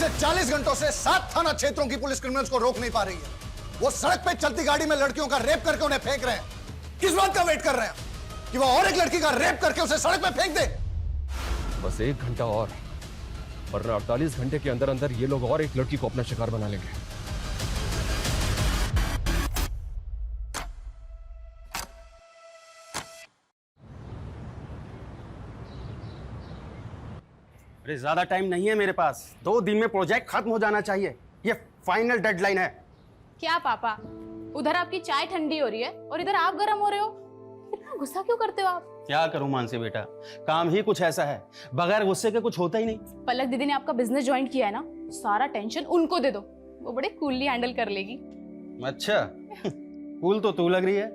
पिछले 40 घंटों से 7 थाना क्षेत्रों की पुलिस क्रिमिनल्स को रोक नहीं पा रही है। वो सड़क पे चलती गाड़ी में लड़कियों का रेप करके उन्हें फेंक रहे हैं। किस बात का वेट कर रहे हैं कि वो और एक लड़की का रेप करके उसे सड़क पे फेंक दे? बस 1 घंटा और, वरना 48 घंटे के अंदर अंदर ये लोग और एक लड़की को अपना शिकार बना लेंगे। अरे ज्यादा टाइम नहीं है मेरे पास, 2 दिन में प्रोजेक्ट खत्म हो जाना चाहिए। ये फाइनल डेडलाइन है। क्या पापा, उधर आपकी चाय ठंडी हो रही है और इधर आप गर्म हो रहे हो। इतना गुस्सा क्यों करते हो आप? क्या करूं मानसी बेटा, काम ही कुछ ऐसा है, बगैर गुस्से के कुछ होता ही नहीं। पलक दीदी ने आपका बिजनेस ज्वाइन किया है ना, सारा टेंशन उनको दे दो, वो बड़े कूलली हैंडल कर लेगी। अच्छा कूल तो तू लग रही है।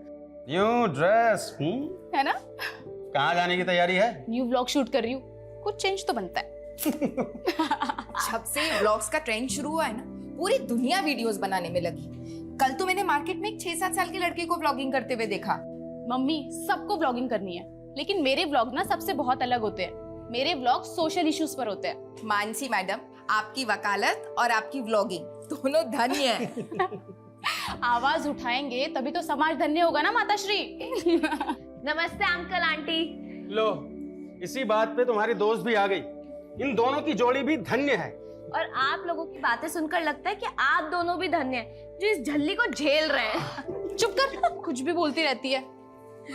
यूं ड्रेस है ना? कहाँ जाने की तैयारी है? न्यू व्लॉग शूट कर रही हूँ, कुछ चेंज तो बनता है। जब से व्लॉग्स का ट्रेंड शुरू हुआ है ना, पूरी दुनिया वीडियोस बनाने में लगी। कल तो मैंने मार्केट में एक 6-7 साल के लड़के को व्लॉगिंग करते हुए देखा। मम्मी, सबको व्लॉगिंग करनी है, लेकिन मेरे व्लॉग ना सबसे बहुत अलग होते हैं। मेरे व्लॉग सोशल इश्यूज पर होते हैं। मानसी मैडम, आपकी वकालत और आपकी व्लॉगिंग दोनों धन्य है। आवाज उठाएंगे तभी तो समाज धन्य होगा ना माताश्री। नमस्ते अंकल आंटी। लो, इसी बात पे तुम्हारी दोस्त भी आ गई। इन दोनों की जोड़ी भी धन्य है। और आप लोगों की बातें सुनकर लगता है कि आप दोनों भी धन्य हैं जो इस झल्ली को झेल रहे हैं। चुप कर, कुछ भी बोलती रहती है।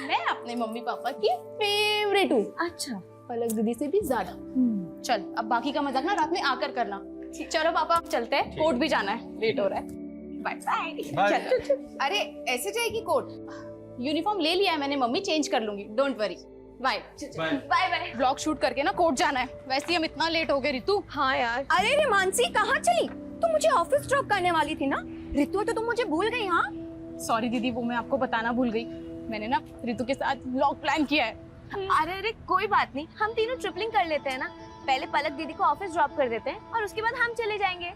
मैं अपने मम्मी पापा की फेवरेट हूँ। अच्छा, पलक दीदी से भी ज्यादा। चल, अब बाकी का मजाक ना रात में आकर करना। चलो पापा, चलते हैं, कोर्ट भी जाना है, लेट हो रहा है। Bye bye. चल। अरे ऐसे जाएगी कोर्ट? यूनिफॉर्म ले लिया है मैंने मम्मी, चेंज कर लूंगी, don't worry. Bye bye bye. Vlog shoot करके ना कोर्ट जाना है, वैसे ही हम इतना लेट हो गए। रितु, हाँ यार। अरे रे मानसी, कहाँ चली? तुम मुझे ऑफिस ड्रॉप करने वाली थी ना? रितु, तो तुम मुझे भूल गई? हाँ सॉरी दीदी, वो मैं आपको बताना भूल गई। मैंने ना रितु के साथ व्लॉग प्लान किया है। अरे अरे कोई बात नहीं, हम तीनों ट्रिपलिंग कर लेते हैं ना। पहले पलक दीदी को ऑफिस ड्रॉप कर देते हैं और उसके बाद हम चले जाएंगे।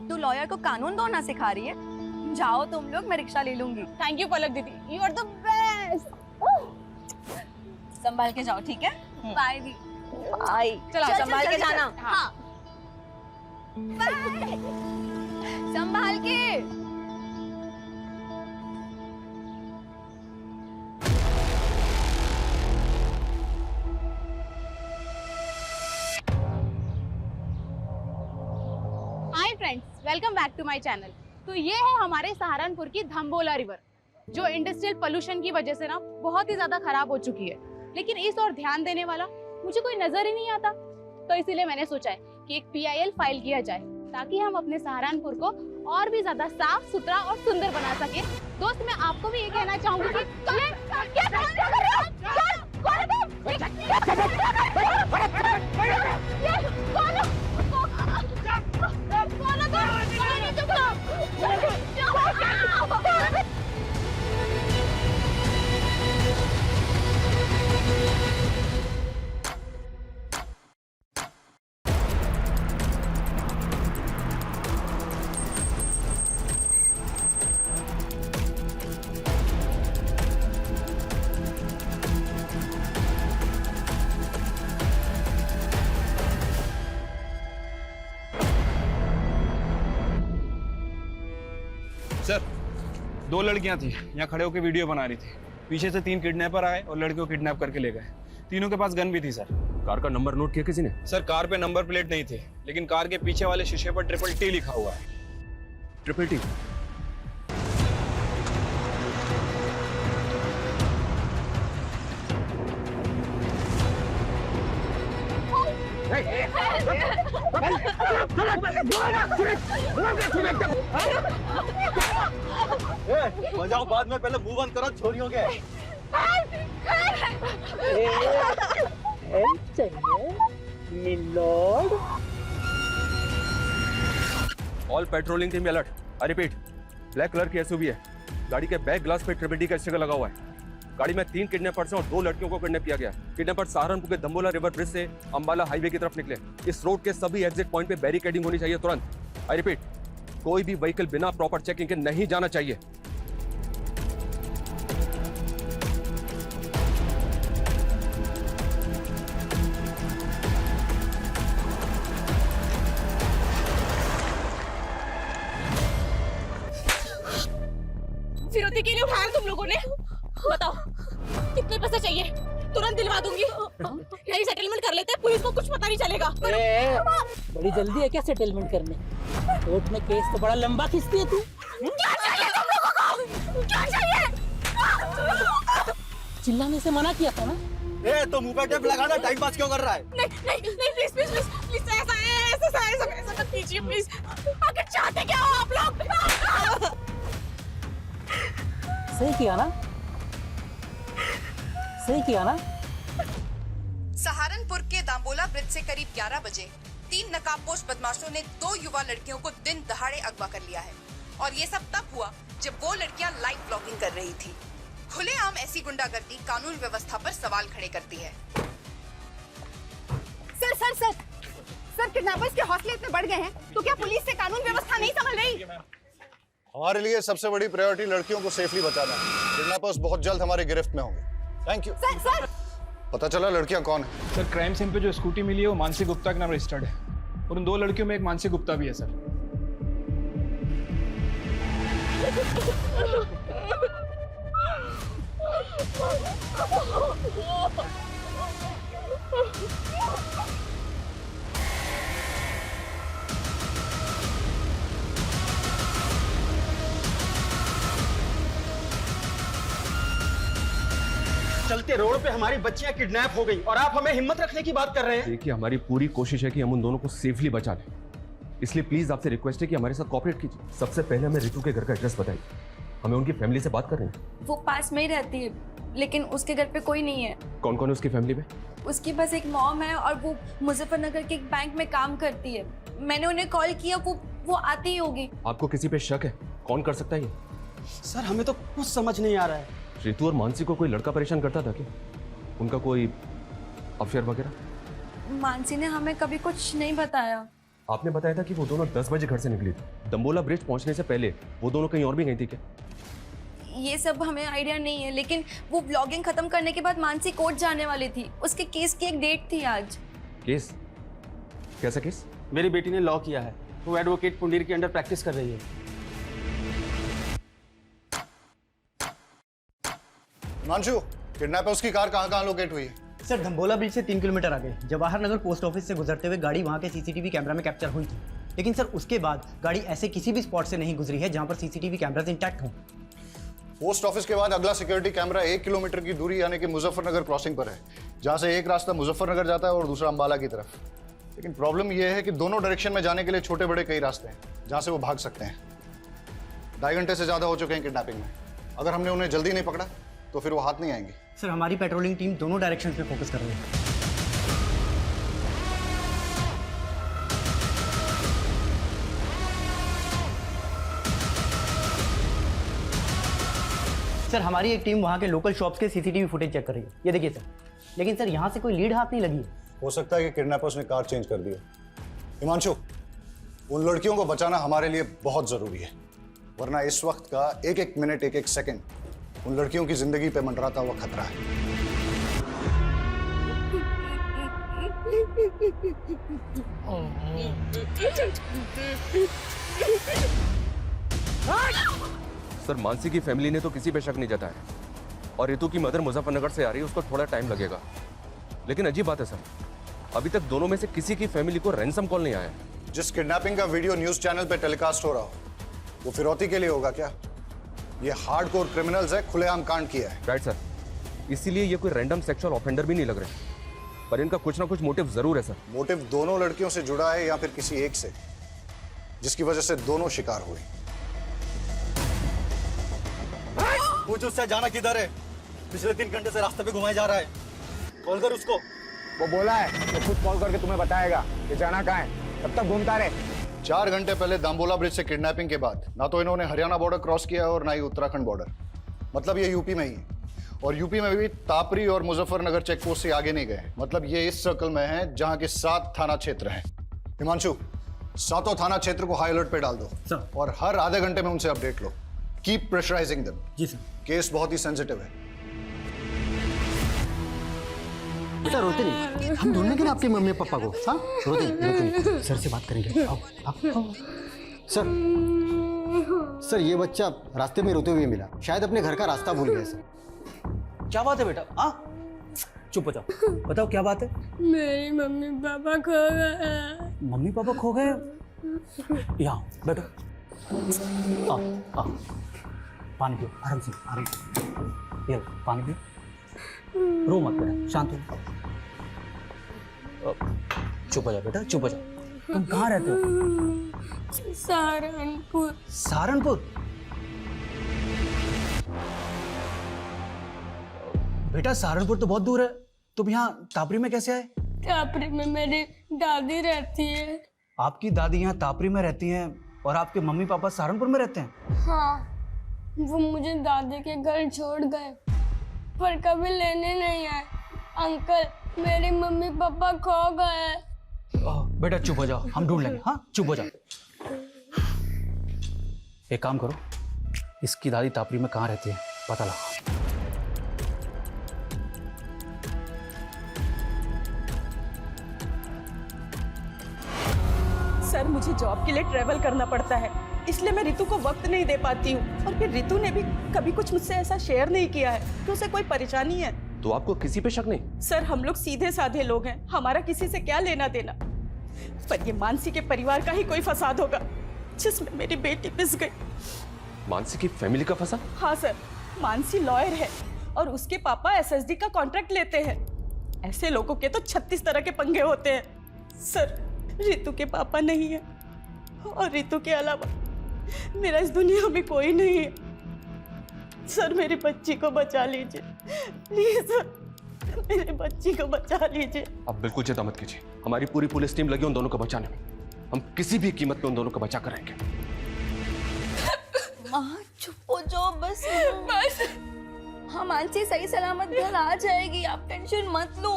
तू लॉयर को कानून दौड़ना सिखा रही है। जाओ तुम लोग, मैं रिक्शा ले लूंगी। थैंक यू पलक दीदी, यू आर द बेस्ट। संभाल के जाओ, ठीक है? बाय दी। बाय। चलो, संभाल के जाना। हाँ। बाय। संभाल के। Hi friends, welcome back to my channel. तो ये है हमारे सहारनपुर की धम्बोला रिवर, जो इंडस्ट्रियल पोल्यूशन की वजह से ना बहुत ही ज्यादा खराब हो चुकी है। लेकिन इस और ध्यान देने वाला मुझे कोई नजर ही नहीं आता। तो इसीलिए मैंने सोचा है कि एक PIL फाइल किया जाए, ताकि हम अपने सहारनपुर को और भी ज्यादा साफ सुथरा और सुंदर बना सके। दोस्त, मैं आपको भी ये कहना चाहूंगी कि सर, 2 लड़कियां थी, यहाँ खड़े होकर वीडियो बना रही थी। पीछे से 3 किडनैपर आए और लड़कियों को किडनैप करके ले गए। तीनों के पास गन भी थी सर। कार का नंबर नोट किया किसी ने? सर, कार पे नंबर प्लेट नहीं थे, लेकिन कार के पीछे वाले शीशे पर TTT लिखा हुआ है। TTT? बजाओ बाद में, पहले मुंह बंद करो छोरियों के। All patrolling team alert. I repeat, black colour की SUV है, गाड़ी के बैक ग्लास पे TTT का स्टिकर लगा हुआ है। गाड़ी में 3 किडनैपर्स हैं और 2 लड़कियों को किडनैप किया गया। किडनैपर सहारनपुर के धम्बोला रिवर ब्रिज से अंबाला हाईवे की तरफ निकले। इस रोड के सभी एग्जिट पॉइंट पे बैरिकेडिंग होनी चाहिए तुरंत। आई रिपीट, कोई भी व्हीकल बिना प्रॉपर चेकिंग के नहीं जाना चाहिए। फिरौती के लिए उठाया तुम लोगों ने? बताओ कितने पैसे चाहिए? तुरंत दिलवा दूंगी। नहीं सेटलमेंट कर लेते हैं, पुलिस को कुछ पता नहीं चलेगा। बड़ी जल्दी है क्या सेटलमेंट करने? कोर्ट में केस तो बड़ा लंबा खींचती है तू। क्या चाहिए तुम लोगों को? क्या चाहिए? चिल्लाने से मना किया था ना? ए, तो मुंह पे टेप लगाना टाइम पास क्यों कर रहा है? नहीं प्लीज प्लीज प्लीज प्लीज ऐसा मत कीजिए प्लीज। आखिर चाहते क्या हो आप लोग? सही किया ना? सही किया ना? सहारनपुर के दाम्बोला ब्रिज से करीब 11 बजे 3 नकाबपोश बदमाशों ने 2 युवा लड़कियों को दिन दहाड़े अगवा कर लिया है। और ये सब तब हुआ जब वो लड़कियां लाइव ब्लॉगिंग कर रही थी। खुलेआम ऐसी गुंडागर्दी कानून व्यवस्था पर सवाल खड़े करती है। Sir sir sir sir kidnappers के हौसले इतने बढ़ गए हैं तो क्या पुलिस से कानून व्यवस्था नहीं संभल रही? हमारे लिए सबसे बड़ी प्रायोरिटी लड़कियों को सेफली बचाना है। किडनैपर्स बहुत जल्द हमारी गिरफ्त में होंगे। Thank you. सर सर पता चला लड़कियां कौन है? सर क्राइम सीन पे जो स्कूटी मिली है वो मानसी गुप्ता के नाम रजिस्टर्ड है और उन 2 लड़कियों में एक मानसी गुप्ता भी है सर। चलते रोड पे हमारी बच्चियां किडनैप हो गई और आप हमें हिम्मत रखने की बात कर रहे हैं? देखिए हमारी पूरी कोशिश है कि हम उन दोनों को सेफली बचा लें, इसलिए प्लीज आपसे रिक्वेस्ट है कि हमारे साथ कोऑपरेट कीजिए। सबसे पहले हमें रितु के घर का एड्रेस बताइए, हमें उनकी फैमिली से बात करनी है। वो पास में ही रहती है लेकिन उसके घर पे कोई नहीं है। कौन कौन है उसकी फैमिली में? उसकी बस एक मॉम है और वो मुजफ्फरनगर के एक बैंक में काम करती है। मैंने उन्हें कॉल किया, वो आती ही होगी। आपको किसी पे शक है? कौन कर सकता है ये? सर हमें तो कुछ समझ नहीं आ रहा है। रितु और मानसी को कोई लड़का परेशान करता था क्या? उनका कोई अफेयर वगैरह? मानसी ने हमें कभी कुछ नहीं बताया। आपने बताया था कि वो दोनों 10 बजे घर से निकली थी। दम्बोला ब्रिज पहुंचने से पहले वो दोनों कहीं और भी गई थी क्या? ये सब हमें आइडिया नहीं है, लेकिन वो ब्लॉगिंग खत्म करने के बाद मानसी कोर्ट जाने वाली थी। उसके केस की एक डेट थी आज। केस? कैसा केस? मेरी बेटी ने लॉ किया है, वो एडवोकेट पुंडीर के अंडर प्रैक्टिस कर रही है। हिमांशु, किडनैपर्स की कार कहाँ लोकेट हुई है? सर धम्बोला ब्रिज से 3 किलोमीटर आगे जवाहर नगर पोस्ट ऑफिस से गुजरते हुए गाड़ी वहां के सीसीटीवी कैमरा में कैप्चर हुई थी, लेकिन सर उसके बाद गाड़ी ऐसे किसी भी स्पॉट से नहीं गुजरी है जहां पर सीसीटीवी कैमरास इंटैक्ट हों। पोस्ट ऑफिस के बाद अगला सिक्योरिटी कैमरा 1 किलोमीटर की दूरी यानी कि मुजफ्फरनगर क्रॉसिंग पर है, जहां से एक रास्ता मुजफ्फरनगर जाता है और दूसरा अंबाला की तरफ। लेकिन प्रॉब्लम यह है कि दोनों डायरेक्शन में जाने के लिए छोटे बड़े कई रास्ते हैं जहां से वो भाग सकते हैं। 2.5 घंटे से ज्यादा हो चुके हैं किडनैपिंग में। अगर हमने उन्हें जल्दी नहीं पकड़ा तो फिर वो हाथ नहीं आएंगे। सर हमारी पेट्रोलिंग टीम दोनों डायरेक्शंस में फोकस कर रही है। सर हमारी एक टीम वहां के लोकल शॉप्स के सीसीटीवी फुटेज चेक कर रही है। ये देखिए सर, लेकिन सर यहाँ से कोई लीड हाथ नहीं लगी है। हो सकता है कि किडनैपर्स ने कार चेंज कर दी है। हिमांशु, उन लड़कियों को बचाना हमारे लिए बहुत जरूरी है, वरना इस वक्त का एक एक मिनट एक एक सेकंड उन लड़कियों की जिंदगी पे मंडराता हुआ खतरा है। सर मानसी की फैमिली ने तो किसी पे शक नहीं जताया और रितु की मदर मुजफ्फरनगर से आ रही है, उसको थोड़ा टाइम लगेगा। लेकिन अजीब बात है सर, अभी तक दोनों में से किसी की फैमिली को रैंसम कॉल नहीं आया। जिस किडनैपिंग का वीडियो न्यूज चैनल पे टेलीकास्ट हो रहा हो वो फिरौती के लिए होगा क्या? ये हार्डकोर क्रिमिनल्स है, खुलेआम कांड किया है। राइट सर, इसीलिए ये कोई रैंडम सेक्सुअल ऑफेंडर भी नहीं लग रहे, पर इनका कुछ ना कुछ मोटिव जरूर है सर। मोटिव दोनों लड़कियों से जुड़ा है या फिर किसी एक से, जिसकी वजह से दोनों शिकार हुए। पूछ उससे जाना किधर है? पिछले 3 घंटे से रास्ते पे घुमाया जा रहा है। कॉल कर उसको। वो बोला है तो खुद कॉल करके तुम्हें बताएगा कि जाना कहाँ है। तब तक घूमता रहे। 4 घंटे पहले दाम्बोला ब्रिज से किडनैपिंग के बाद ना तो इन्होंने हरियाणा बॉर्डर क्रॉस किया और ना ही उत्तराखंड बॉर्डर, मतलब ये यूपी में ही है। और यूपी में भी तापरी और मुजफ्फरनगर चेक पोस्ट से आगे नहीं गए, मतलब ये इस सर्कल में है जहां के 7 थाना क्षेत्र हैं। हिमांशु, 7 थाना क्षेत्र को हाई अलर्ट पे डाल दो सर। और हर आधे घंटे में उनसे अपडेट लो। Keep pressurising them. जी सर। केस बहुत ही सेंसिटिव है। बेटा रोते नहीं, हम ढूंढेंगे ना आपके मम्मी पापा को। हाँ रोते नहीं, रोते नहीं। सर से बात करेंगे। आओ, आओ, आओ। सर सर ये बच्चा रास्ते में रोते हुए मिला, शायद अपने घर का रास्ता भूल गया सर। क्या बात है बेटा? आ चुप हो जाओ, बताओ क्या बात है? मेरी मम्मी पापा खो गए। मम्मी पापा खो गए? यहाँ बैठो। आ आ पानी पियो, आराम से, आराम से। ये लो, पानी पियो। रो मत बेटा, शांत हो। चुप हो जाओ बेटा, चुप हो जाओ। तुम कहाँ रहते हो? सहारनपुर। सहारनपुर? बेटा सहारनपुर तो बहुत दूर है, तुम यहाँ तापरी में कैसे आए? तापरी में मेरी दादी रहती है। आपकी दादी यहाँ तापरी में रहती हैं और आपके मम्मी पापा सहारनपुर में रहते हैं? हाँ, वो मुझे दादी के घर छोड़ गए पर कभी लेने नहीं आए। अंकल, मेरे मम्मी पापा खो गए। बेटा चुप हो जाओ, हम ढूंढ लेंगे। हाँ चुप हो जाओ। एक काम करो, इसकी दादी तापरी में कहाँ रहती है पता लगाओ। सर मुझे जॉब के लिए ट्रैवल करना पड़ता है, इसलिए मैं रितु को वक्त नहीं दे पाती हूँ। और फिर रितु ने भी कभी कुछ मुझसे ऐसा शेयर नहीं किया है कि उसे कोई परेशानी है। तो आपको किसी पे शक नहीं? सर हम लोग सीधे साधे लोग हैं, हमारा किसी से क्या लेना देना। पर ये मानसी के परिवार का ही कोई फसाद होगा जिसमें मेरी बेटी पिस गई। मानसी की फैमिली का फसाद? हाँ सर, मानसी लॉयर है और उसके पापा एसएसडी का कॉन्ट्रैक्ट लेते हैं। ऐसे लोगों के तो 36 तरह के पंगे होते हैं। सर रितु के पापा नहीं है और रितु के अलावा मेरा इस दुनिया में कोई नहीं है। सर मेरी बच्ची को बचा लीजिए प्लीज सर, मेरे बच्ची को बचा लीजिए। आप बिल्कुल चिंता मत कीजिए, हमारी पूरी पुलिस टीम लगी उन दोनों को बचाने में। हम किसी भी कीमत पे उन दोनों को बचा कर रहेंगे। माँ चुप हो जाओ बस। बस हाँ, मानसी सही सलामत घर आ जाएगी, आप टेंशन मत लो।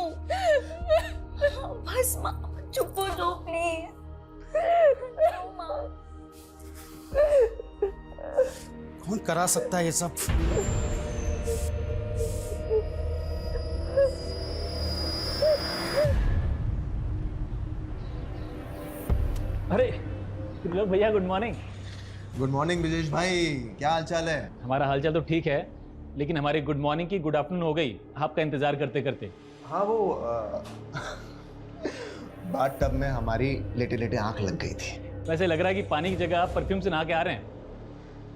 बस माँ चुप हो जाओ प्लीज। कौन करा सकता है ये सब? अरे लोग भैया good morning. Good morning Brijesh भाई, क्या हाल चाल है? हमारा हालचाल तो ठीक है, लेकिन हमारी गुड मॉर्निंग की गुड आफ्टरनून हो गई आपका इंतजार करते करते। हाँ वो बाथ टब में हमारी लेटे लेटे आंख लग गई थी। वैसे लग रहा है कि पानी की जगह आप परफ्यूम से नहा के आ रहे हैं।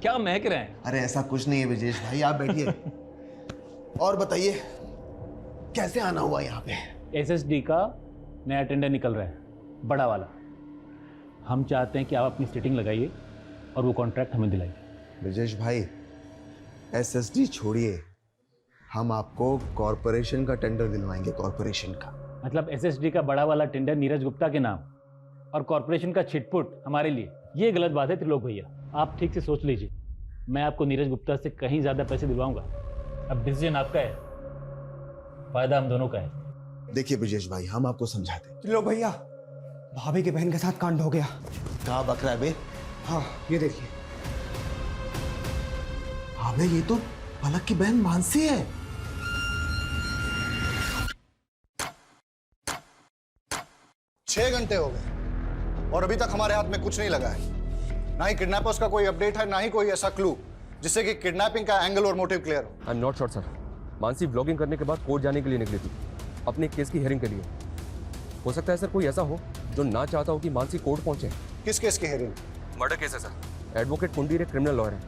क्या महक रहे हैं? अरे ऐसा कुछ नहीं है ब्रिजेश भाई, आप बैठिए और बताइए कैसे आना हुआ यहाँ पे? एसएसडी का नया टेंडर निकल रहा है, बड़ा वाला। हम चाहते हैं कि आप अपनी सेटिंग लगाइए और वो कॉन्ट्रैक्ट हमें दिलाइए। ब्रिजेश भाई एसएसडी छोड़िए, हम आपको कॉरपोरेशन का टेंडर दिलवाएंगे। कॉरपोरेशन का मतलब एसएसडी का बड़ा वाला टेंडर नीरज गुप्ता के नाम और कॉरपोरेशन का छिटपुट हमारे लिए, ये गलत बात है त्रिलोक भैया। आप ठीक से सोच लीजिए, मैं आपको नीरज गुप्ता से कहीं ज्यादा पैसे दिलवाऊंगा। अब डिसीजन आपका है, फायदा हम दोनों का है। देखिए ब्रिजेश भाई, हम आपको समझाते हैं। त्रिलोक भैया, भाभी के बहन के साथ कांड हो गया। कहाँ बक रहा है बे? हाँ ये देखिए। हाँ बे, ये तो पलक की बहन मानसी है। छह घंटे हो गए और अभी तक हमारे हाथ में कुछ नहीं लगा है। ना ही किडनैपर्स का कोई अपडेट है, ना ही कोई ऐसा क्लू जिससे कि किडनैपिंग का एंगल और मोटिव क्लियर हो। I am not sure sir. Mansi vlogging करने के बाद कोर्ट जाने के लिए निकली थी, अपने केस की हियरिंग के लिए। हो सकता है सर कोई ऐसा हो जो ना चाहता हो कि मानसी कोर्ट पहुंचे। किस केस की हियरिंग? मर्डर केस है सर। एडवोकेट कुंडीर एक क्रिमिनल लॉयर है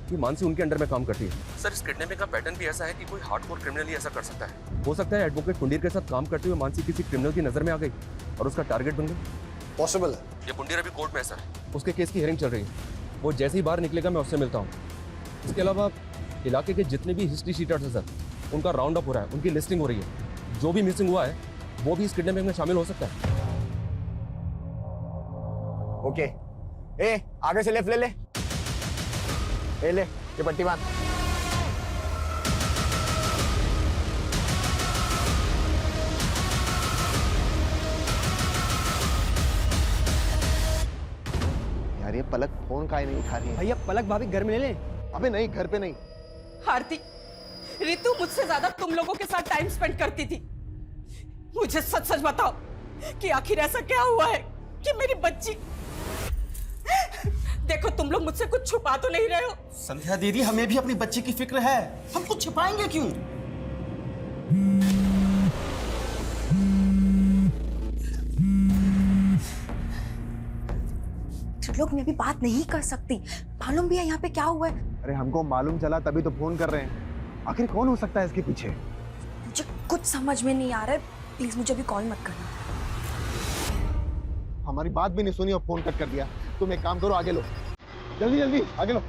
कि मानसी उनके अंडर में काम करती है। सर इस किडनैपिंग का पैटर्न भी ऐसा है कि कोई हार्डकोर क्रिमिनल ही ऐसा कर सकता है। हो सकता है एडवोकेट कुंडीर के साथ काम करते हुए मानसी किसी क्रिमिनल की नजर में आ गई और उसका टारगेट बन गई। पॉसिबल है। ये कुंडीर अभी कोर्ट में है सर, उसके केस की हियरिंग चल रही है। वो जैसे ही बाहर निकलेगा मैं उससे मिलता हूँ। इसके अलावा इलाके के जितने भी हिस्ट्री शीटर्स हैं सर, उनका राउंड अप हो रहा है, उनकी लिस्टिंग हो रही है। जो भी मिसिंग हुआ है वो भी इस किडनैपिंग में शामिल हो सकता है। ओके, ए आगे से लेफ्ट ले ले। ले ये पट्टी बांध। यार ये पलक फोन काहे नहीं उठा रही है? भैया पलक भाभी घर में ले ले। अबे नहीं, घर पे नहीं। आरती, रितु मुझसे ज्यादा तुम लोगों के साथ टाइम स्पेंड करती थी। मुझे सच सच बताओ कि आखिर ऐसा क्या हुआ है कि मेरी बच्ची देखो तुम लोग मुझसे कुछ छुपा तो नहीं रहे हो? संध्या दीदी, हमें भी अपनी बच्ची की फिक्र है, हम कुछ छिपाएंगे क्यों? लोग मैं अभी बात नहीं कर सकती, मालूम भी है यहाँ पे क्या हुआ है। अरे हमको मालूम चला तभी तो फोन कर रहे हैं। आखिर कौन हो सकता है इसके पीछे? मुझे कुछ समझ में नहीं आ रहा है, प्लीज मुझे अभी कॉल मत करना। हमारी बात भी नहीं सुनी और फोन कट कर दिया। तुम एक काम करो, आगे लो, जल्दी जल्दी आगे लो।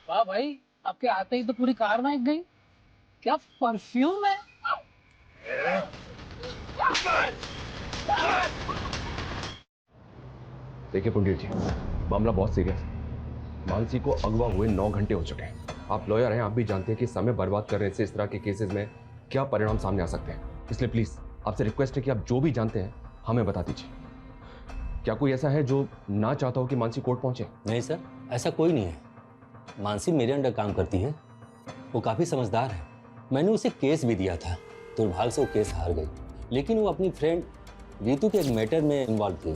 वाह भाई, आपके आते ही तो पूरी कार महक गई। क्या परफ्यूम है। देखिए पंडित जी, मामला बहुत सीरियस है। मानसी को अगवा हुए 9 घंटे हो चुके हैं। आप लॉयर हैं, आप भी जानते हैं कि समय बर्बाद करने से इस तरह के केसेस में क्या परिणाम सामने आ सकते हैं। इसलिए प्लीज आपसे रिक्वेस्ट है कि आप जो भी जानते हैं हमें बता दीजिए। क्या कोई ऐसा है जो ना चाहता हो कि मानसी कोर्ट पहुंचे? नहीं सर, ऐसा कोई नहीं है। मानसी मेरे अंडर काम करती है, वो काफ़ी समझदार है। मैंने उसे केस भी दिया था, दुर्भाग्य से वो केस हार गई। लेकिन वो अपनी फ्रेंड रीतू के एक मैटर में इन्वॉल्व थी।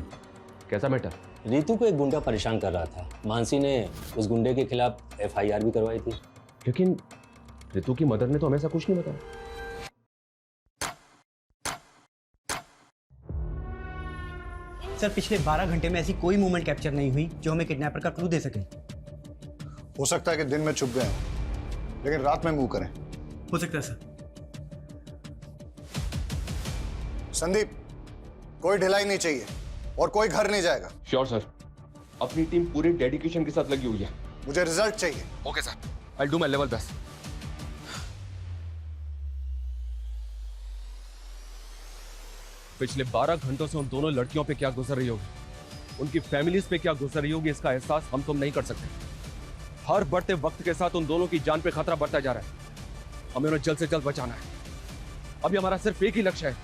कैसा मैटर? रीतू को एक गुंडा परेशान कर रहा था। मानसी ने उस गुंडे के खिलाफ FIR भी करवाई थी। लेकिन रीतू की मदर ने तो हमें ऐसा कुछ नहीं बताया। सर पिछले 12 घंटे में ऐसी कोई मूवमेंट कैप्चर नहीं हुई जो हमें किडनैपर का क्लू दे सके। हो सकता है कि दिन में छुप गए हों, लेकिन रात में मूव करें। हो सकता है सर। संदीप, कोई ढिलाई नहीं चाहिए और कोई घर नहीं जाएगा। श्योर सर, अपनी टीम पूरे डेडिकेशन के साथ लगी हुई है। मुझे रिजल्ट चाहिए। Okay sir, I will do my level best. पिछले 12 घंटों से उन दोनों लड़कियों पे क्या गुजर रही होगी, उनकी फैमिलीज पे क्या गुजर रही होगी, इसका एहसास हम तुम नहीं कर सकते। हर बढ़ते वक्त के साथ उन दोनों की जान पे खतरा बढ़ता जा रहा है। हमें उन्हें जल्द से जल्द बचाना है। अभी हमारा सिर्फ एक ही लक्ष्य है,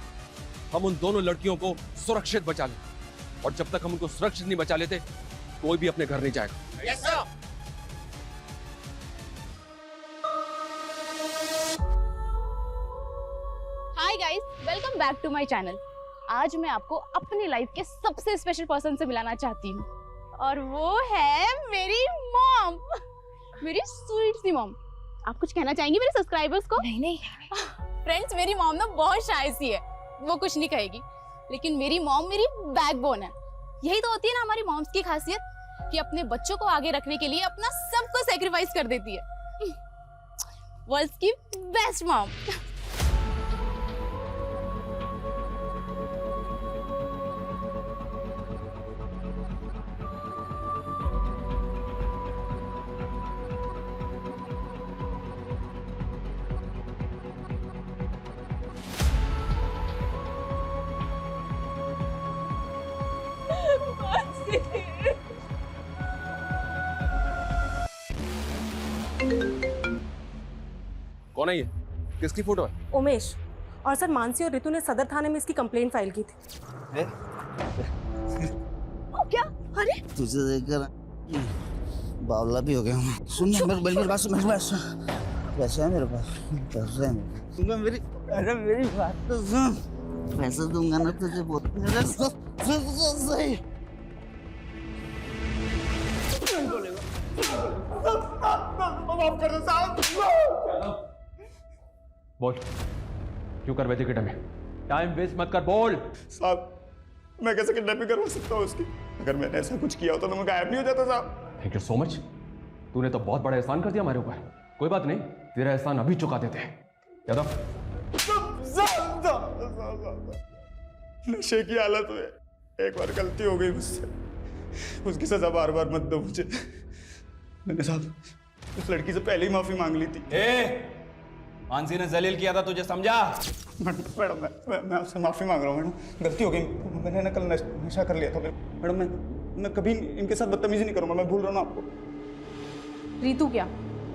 हम उन दोनों लड़कियों को सुरक्षित बचा लें। और जब तक हम उनको सुरक्षित नहीं बचा लेते, कोई भी अपने घर नहीं जाएगा। Yes sir. Hi guys, welcome back to my channel. आज मैं आपको अपनी लाइफ के सबसे स्पेशल पर्सन से मिलाना चाहती हूँ, और वो है मेरी मॉम, मेरी स्वीट सी मॉम। आप कुछ कहना चाहेंगी मेरे सब्सक्राइबर्स को? नहीं फ्रेंड्स, मेरी मॉम ना बहुत शाय सी है, वो कुछ नहीं कहेगी, लेकिन मेरी मॉम मेरी बैकबोन है। यही तो होती है ना हमारी मॉम्स की खासियत, कि अपने बच्चों को आगे रखने के लिए अपना सब कुछ सैक्रिफाइस कर देती है। वर्ल्ड्स की बेस्ट मॉम। कौन है ये? किसकी फोटो है? उमेश। और सर, मानसी और ऋतु ने सदर थाने में इसकी कंप्लेंट फाइल की थी। क्या? अरे तुझे देखकर बावला भी हो गया हूँ। सुन मेरी बात सुन, मेरी बात सुन। पैसे है मेरे पास, पैसे है मेरे। अरे मेरी बात तो सुन, पैसे दूंगा ना तुझे बहुत। सही माफ कर दो साहब। बोल, क्यों कर बैठे किडनैप? टाइम वेस्ट मत कर, बोल। साहब, मैं कैसे किडनैपिंग करवा सकता हूँ उसकी? अगर मैंने ऐसा कुछ किया होता तो मैं गायब नहीं हो जाता साहब। Thank you so much. तूने तो बहुत बड़ा एहसान कर दिया हमारे ऊपर। कोई बात नहीं, तेरा एहसान अभी चुका देते हैं। यादव, नशे की हालत में एक बार गलती हो गई मुझसे, उसकी सजा बार बार मत दो मुझे। मैंने साहब उस लड़की से पहले ही माफी मांग ली थी। मानसी ने जलील किया था तुझे, समझा? मैडम मैं आपसे माफी मांग रहा हूँ मैडम, गलती हो गई। मैंने ना कल नशा कर लिया था मैडम। मैं कभी इनके साथ बदतमीजी नहीं करूँगा, मैं भूल रहा हूँ आपको। रीतू क्या?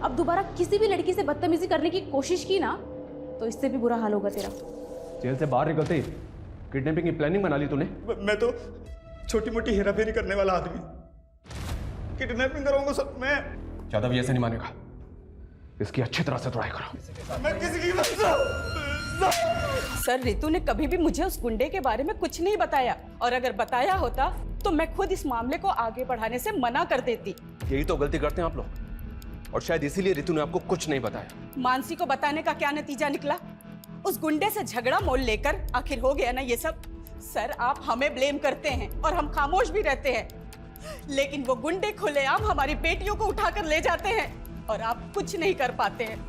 अब दोबारा किसी भी लड़की से बदतमीजी करने की कोशिश की ना तो इससे भी बुरा हाल होगा तेरा। जेल से बाहर निकलते ही किडनैपिंग की प्लानिंग बना ली तूने? मैं तो छोटी मोटी हेराफेरी करने वाला आदमी, किडनैपिंग कराऊंगा सर मैं। यादव ये ऐसे नहीं मानेगा, इसकी अच्छी तरह से ट्राई करो। मैं किसी की सर रितु ने कभी भी मुझे उस गुंडे के बारे में कुछ नहीं बताया, और अगर बताया होता तो मैं खुद इस मामले को आगे बढ़ाने से मना कर देती। यही तो गलती करते हैं आप लोग, और शायद इसीलिए रितु ने आपको कुछ नहीं बताया। मानसी को बताने का क्या नतीजा निकला? उस गुंडे से झगड़ा मोल लेकर आखिर हो गया ना ये सब। सर आप हमें ब्लेम करते हैं और हम खामोश भी रहते हैं, लेकिन वो गुंडे खुलेआम हमारी बेटियों को उठाकर ले जाते हैं और आप कुछ नहीं कर पाते हैं।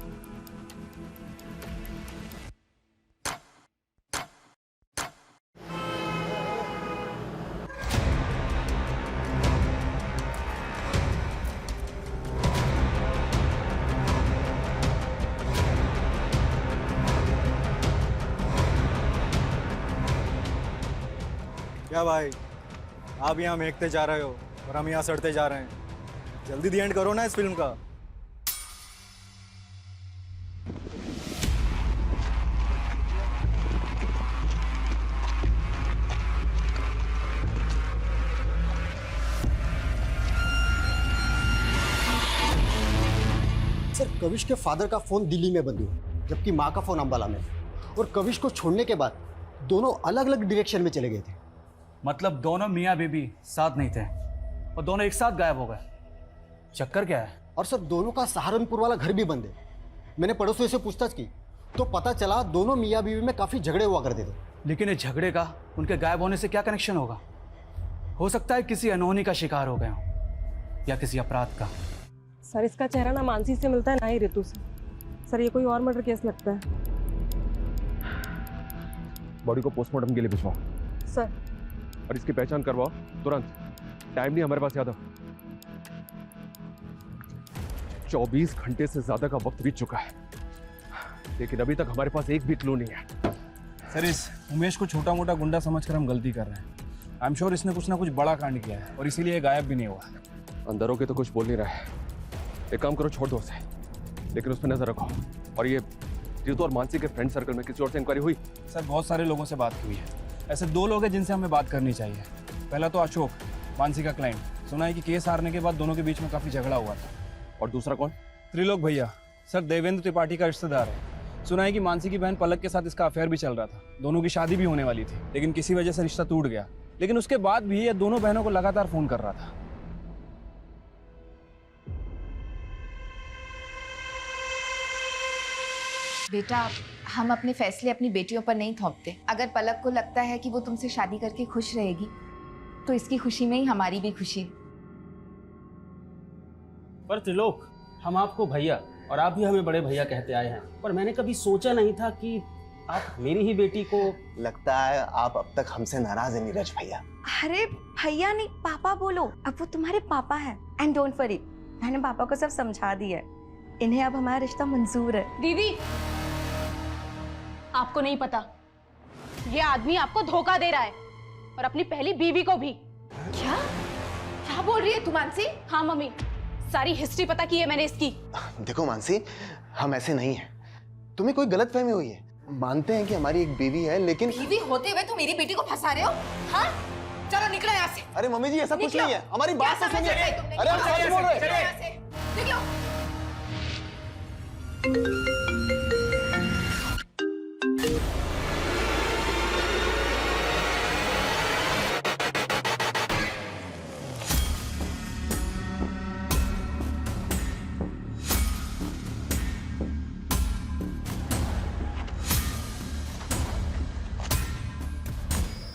क्या भाई, आप यहाँ महकते जा रहे हो और हम यहाँ सड़ते जा रहे हैं। जल्दी दी एंड करो ना इस फिल्म का। सर कविश के फादर का फोन दिल्ली में बंद हुआ, जबकि माँ का फोन अंबाला में। और कविश को छोड़ने के बाद दोनों अलग अलग डायरेक्शन में चले गए थे। मतलब दोनों मियाँ बीबी साथ नहीं थे और दोनों एक साथ गायब हो गए। चक्कर क्या है? और सर दोनों का सहारनपुर वाला घर भी बंद है। मैंने पड़ोसियों से पूछताछ की तो पता चला दोनों मियाँ बीवी में काफ़ी झगड़े हुआ करते थे। लेकिन इस झगड़े का उनके गायब होने से क्या कनेक्शन होगा? हो सकता है किसी अनहोनी का शिकार हो गए हों या किसी अपराध का। सर इसका चेहरा ना मानसी से मिलता है ना ही रितु से। सर ये कोई और मर्डर केस लगता है। बॉडी को पोस्टमार्टम के लिए भिजवाओ सर। और इसकी पहचान करवाओ तुरंत। टाइम नहीं हमारे पास यादव। 24 घंटे से ज्यादा का वक्त बीत चुका है, लेकिन अभी तक हमारे पास एक भी क्लू नहीं है। सर इस उमेश को छोटा मोटा गुंडा समझकर हम गलती कर रहे हैं। आई एम श्योर इसने कुछ ना कुछ बड़ा कांड किया है और इसीलिए ये गायब भी नहीं हुआ। अंदर होके तो कुछ बोल नहीं रहा है। एक काम करो, छोड़ दो उसे, लेकिन उस पर नजर रखो। और ये रितु और मानसी के फ्रेंड सर्कल में किसी और से इंक्वायरी हुई? सर बहुत सारे लोगों से बात हुई है। ऐसे 2 लोग हैं जिनसे हमें बात करनी चाहिए। पहला तो अशोक, मानसी का क्लाइंट। सुना है कि केस हारने के बाद दोनों के बीच में काफी झगड़ा हुआ था। और दूसरा कौन? त्रिलोक भैया। सर देवेंद्र त्रिपाठी का रिश्तेदार है। सुना है कि मानसी की बहन पलक के साथ इसका अफेयर भी चल रहा था। दोनों की शादी भी होने वाली थी, लेकिन किसी वजह से रिश्ता टूट गया। लेकिन उसके बाद भी ये दोनों बहनों को लगातार फोन कर रहा था। बेटा हम अपने फैसले अपनी बेटियों पर नहीं थोपते। अगर पलक को लगता है कि वो तुमसे शादी करके खुश रहेगी तो इसकी खुशी में ही हमारी भी खुशी है। पर त्रिलोक, हम आपको भैया और आप भी हमें बड़े भैया कहते आए हैं, पर मैंने कभी सोचा नहीं था कि आप मेरी ही बेटी को। लगता है आप अब तक हमसे नाराज है नीरज भैया। अरे भैया नहीं पापा बोलो, अब वो तुम्हारे पापा हैं। एंड डोंट वरी, मैंने पापा को सब समझा दिया है। इन्हें अब हमारा रिश्ता मंजूर है। दीदी आपको नहीं पता, ये आदमी आपको धोखा दे रहा है और अपनी पहली बीवी को भी। क्या क्या बोल रही है तू मानसी? हाँ मम्मी, सारी हिस्ट्री पता की है मैंने इसकी। देखो मानसी, हम ऐसे नहीं हैं। तुम्हें कोई गलतफहमी हुई है। मानते हैं कि हमारी एक बीवी है, लेकिन बीवी होते हुए तुम मेरी बेटी को फंसा रहे हो? हाँ चलो निकलो यहाँ से। अरे मम्मी जी ऐसा कुछ नहीं है, हमारी बात तो सुनिए। अरे हम सच बोल रहे हैं। निकलो।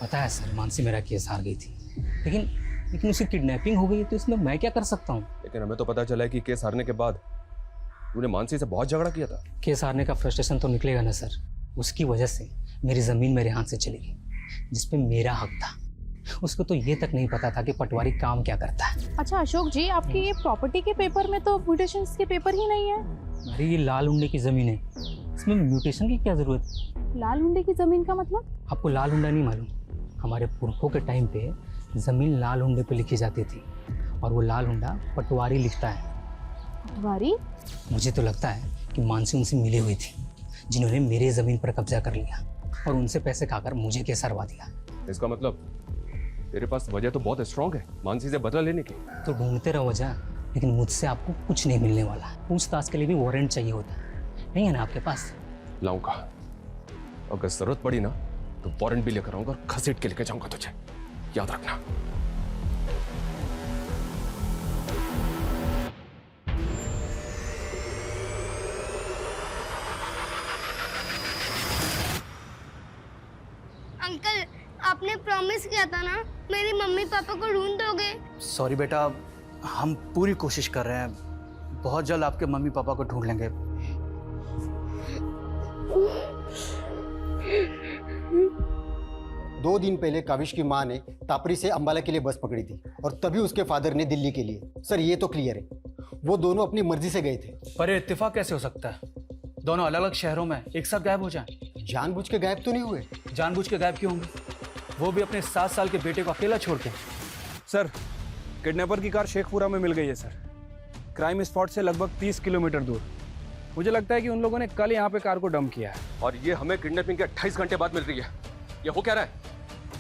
पता है सर, मानसी मेरा केस हार गई थी, लेकिन उसकी किडनैपिंग हो गई है, तो इसमें मैं क्या कर सकता हूँ? लेकिन हमें तो पता चला है कि केस हारने के बाद तूने मानसी से बहुत झगड़ा किया था। केस हारने का फ्रस्ट्रेशन तो निकलेगा ना सर। उसकी वजह से मेरी ज़मीन मेरे हाथ से चली गई, जिसपे मेरा हक था। उसको तो ये तक नहीं पता था कि पटवारी काम क्या करता है। अच्छा अशोक जी, आपकी ये प्रॉपर्टी के पेपर में तो म्यूटेशंस के पेपर ही नहीं है। अरे ये लाल हुंडे की ज़मीन है, इसमें म्यूटेशन की क्या ज़रूरत? लाल हुंडे की ज़मीन का मतलब? आपको लाल हुंडा नहीं मालूम? हमारे पुरखों के टाइम पे ज़मीन लाल हुंडे पे लिखी जाती थी, और वो लाल हुंडा पटवारी लिखता है। पटवारी? मुझे तो लगता है कि मानसी उनसे मिली हुई थी, जिन्होंने मेरे जमीन पर कब्जा कर लिया और उनसे पैसे खाकर मुझे केस हरवा दिया। इसका मतलब तेरे पास वजह तो बहुत स्ट्रांग है मानसी से बदला लेने की। तो ढूंढते रहो वजह, लेकिन मुझसे आपको कुछ नहीं मिलने वाला। पूछताछ के लिए भी वारंट चाहिए होता है, नहीं है ना आपके पास? लाऊंगा, अगर जरूरत पड़ी ना तो वारंट भी लेकर आऊंगा और घसीट के लेके जाऊंगा तुझे, याद रखना। अंकल, आपने प्रॉमिस किया था ना मेरी मम्मी पापा को ढूंढ दोगे। सॉरी बेटा, हम पूरी कोशिश कर रहे हैं। बहुत जल्द आपके मम्मी पापा को ढूंढ लेंगे। दो दिन पहले काविश की माँ ने तापरी से अंबाला के लिए बस पकड़ी थी और तभी उसके फादर ने दिल्ली के लिए। सर ये तो क्लियर है, वो दोनों अपनी मर्जी से गए थे। पर ये इत्तेफाक कैसे हो सकता है? दोनों अलग अलग शहरों में एक साथ गायब हो जाएं। जानबूझ के गायब तो नहीं हुए। जानबूझ के गायब क्यों होंगे? वो भी अपने 7 साल के बेटे को अकेला छोड़ के। सर, किडनैपर की कार शेखपुरा में मिल गई है सर, क्राइम स्पॉट से लगभग 30 किलोमीटर दूर। मुझे लगता है कि उन लोगों ने कल यहाँ पे कार को डंप किया है। और ये हमें किडनैपिंग के 28 घंटे बाद मिल रही है। ये हो क्या रहा है?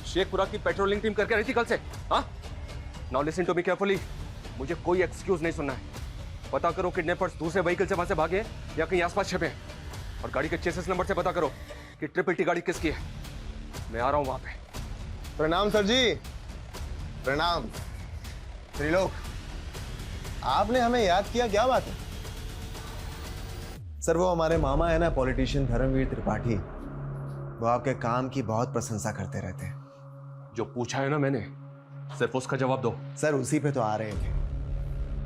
शेखपुरा की पेट्रोलिंग टीम करके रही थी कल से। हाँ, now listen to me carefully, मुझे कोई एक्सक्यूज नहीं सुनना है। पता करो किडनैपर्स दूसरे व्हीकल से वहां से भागे या कहीं आसपास छिपे, और गाड़ी के चेसिस नंबर से पता करो कि ट्रिपल टी गाड़ी किसकी है। मैं आ रहा हूं वहां पे। प्रणाम सर जी। प्रणाम त्रिलोक, आपने हमें याद किया, क्या बात है? सर वो हमारे मामा है ना, पॉलिटिशियन धर्मवीर त्रिपाठी, वो आपके काम की बहुत प्रशंसा करते रहते हैं। जो पूछा है ना मैंने, सिर्फ उसका जवाब दो। सर उसी पे तो आ रहे थे।